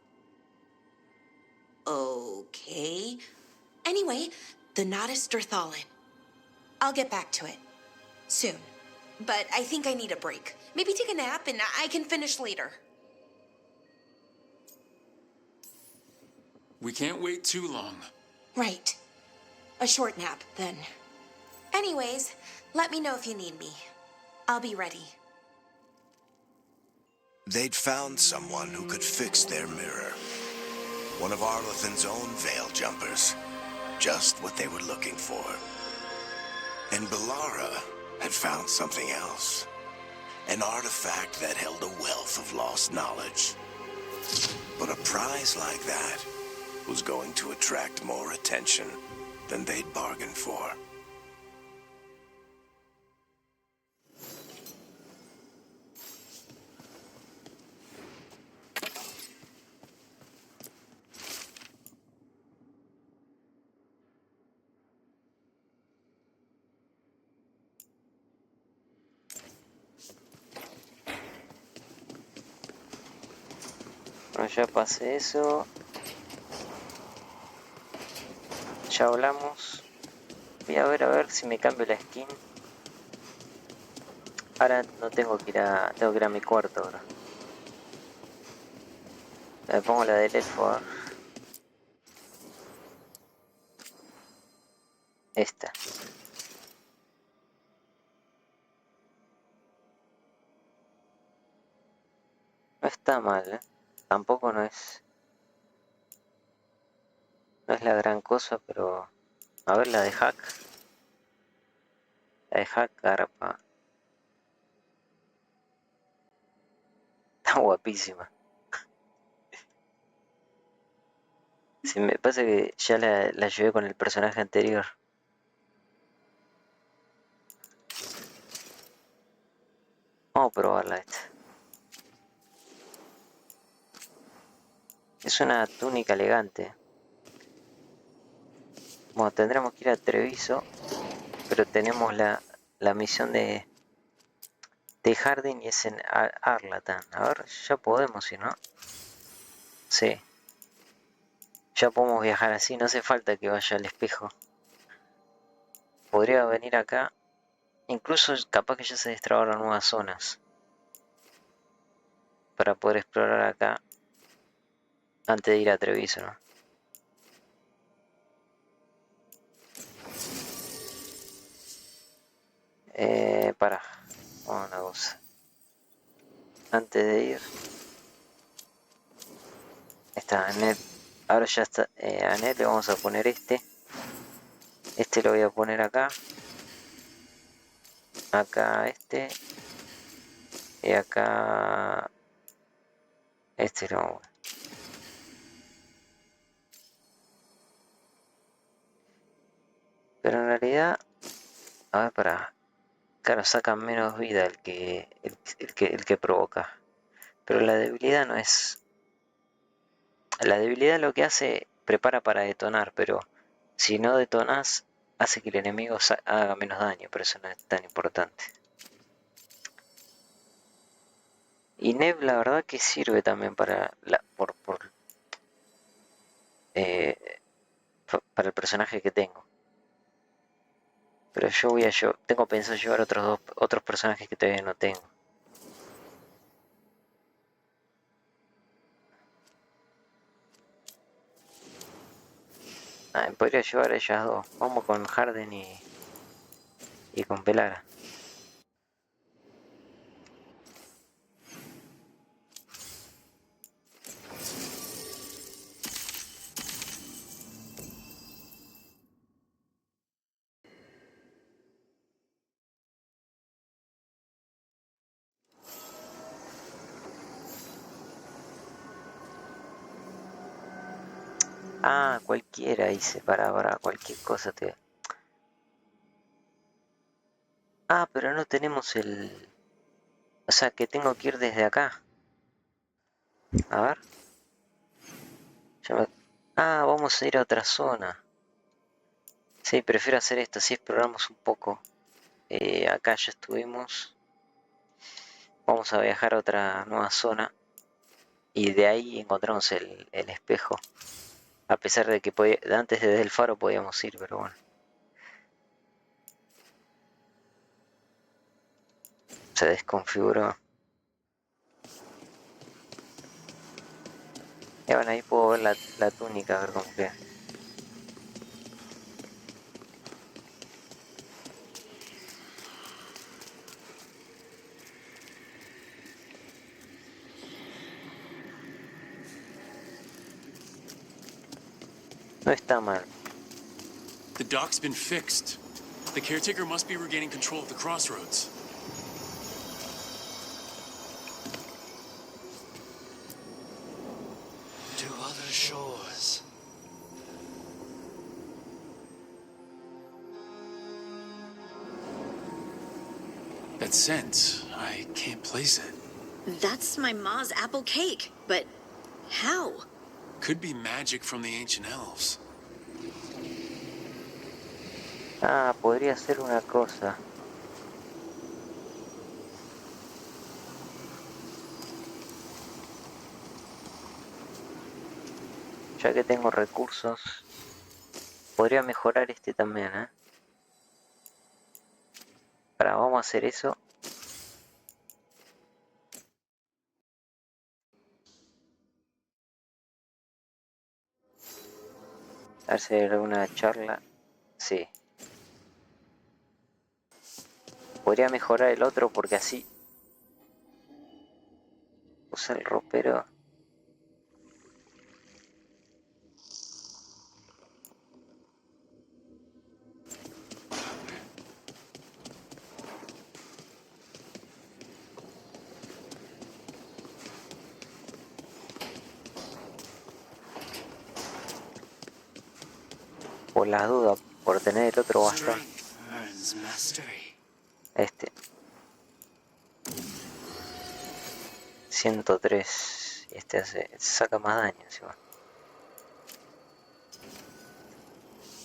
Okay. Anyway, the Nodus Dirthalin. I'll get back to it. Soon. But I think I need a break. Maybe take a nap and I can finish later. We can't wait too long. Right. A short nap, then. Anyways, let me know if you need me. I'll be ready. They'd found someone who could fix their mirror. One of Arlathan's own veil jumpers. Just what they were looking for. And Bellara had found something else. An artifact that held a wealth of lost knowledge. But a prize like that was going to attract more attention than they'd bargained for. Bueno, ya pasé eso. Ya hablamos. Voy a ver si me cambio la skin. Ahora no tengo que ir a... Tengo que ir a mi cuarto ahora. Me pongo la del elfo. Esta. No está mal, ¿eh? Tampoco no es... No es la gran cosa, pero... A ver la de hack. La de hack garpa. Está guapísima. Si me pasa que ya la llevé con el personaje anterior. Vamos a probarla esta. Es una túnica elegante. Bueno, tendremos que ir a Treviso. Pero tenemos la misión de Hardin y es en Arlatan. A ver, ya podemos, si no. Sí. Ya podemos viajar así, no hace falta que vaya al espejo. Podría venir acá. Incluso capaz que ya se destrabaron nuevas zonas. Para poder explorar acá. Antes de ir a Treviso, ¿no? Para. Vamos a una cosa. Antes de ir. Está Anet. Ahora ya está. A Anet le vamos a poner este. Este lo voy a poner acá. Acá este. Y acá. Este lo vamos a poner. Pero en realidad. A ver, para. Claro, sacan menos vida el que provoca. Pero la debilidad no es... La debilidad lo que hace, prepara para detonar, pero si no detonas, hace que el enemigo haga menos daño, pero eso no es tan importante. Y Neb, la verdad que sirve también para para el personaje que tengo. Pero yo tengo pensado llevar otros personajes que todavía no tengo. Podría llevar a ellas dos. Vamos con Harden y con Pelara. Ah, cualquiera hice, para cualquier cosa te... Ah, pero no tenemos el... O sea, que tengo que ir desde acá. A ver. Ah, vamos a ir a otra zona. Sí, prefiero hacer esto, así exploramos un poco. Acá ya estuvimos. Vamos a viajar a otra nueva zona. Y de ahí encontramos el espejo. A pesar de que antes desde el faro podíamos ir, pero bueno. Se desconfiguró. Y bueno, ahí puedo ver la túnica, a ver cómo queda. No está mal. The dock's been fixed. The caretaker must be regaining control of the crossroads. To other shores. That scent, I can't place it. That's my ma's apple cake, but how? Could be magic from the ancient elves. Ah, podría ser una cosa. Ya que tengo recursos, podría mejorar este también, ¿eh? Ahora vamos a hacer eso. A ver si hay alguna charla. Sí. Podría mejorar el otro porque así usa el ropero. Por las dudas, por tener el otro bastón. Este. 103. Y este saca más daño encima.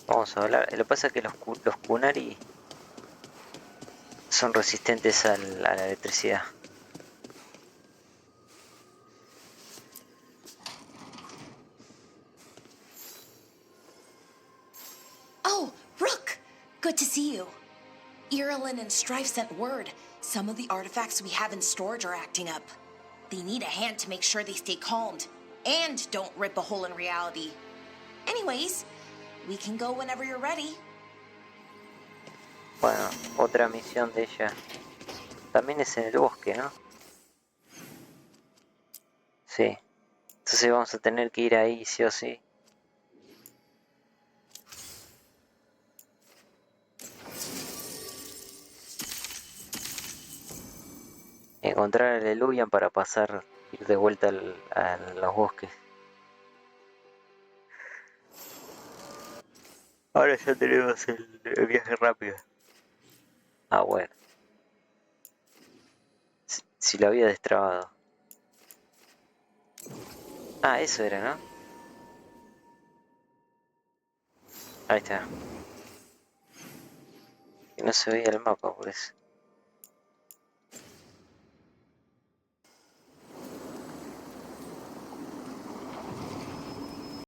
Vamos a hablar. Lo que pasa es que los kunari son resistentes a la electricidad. Oh, Rook! Good to see you. Irilyn and Strife sent word. Some of the artifacts we have in storage are acting up. They need a hand to make sure they stay calmed. And don't rip a hole in reality. Anyways, we can go whenever you're ready. Bueno, otra misión de ella. También es en el bosque, ¿no? Sí. Entonces vamos a tener que ir ahí, sí o sí. Encontrar el Eluvian para pasar, ir de vuelta a los bosques. Ahora ya tenemos el viaje rápido. Ah, bueno. Si lo había destrabado. Ah, eso era, ¿no? Ahí está. Que no se veía el mapa, por eso.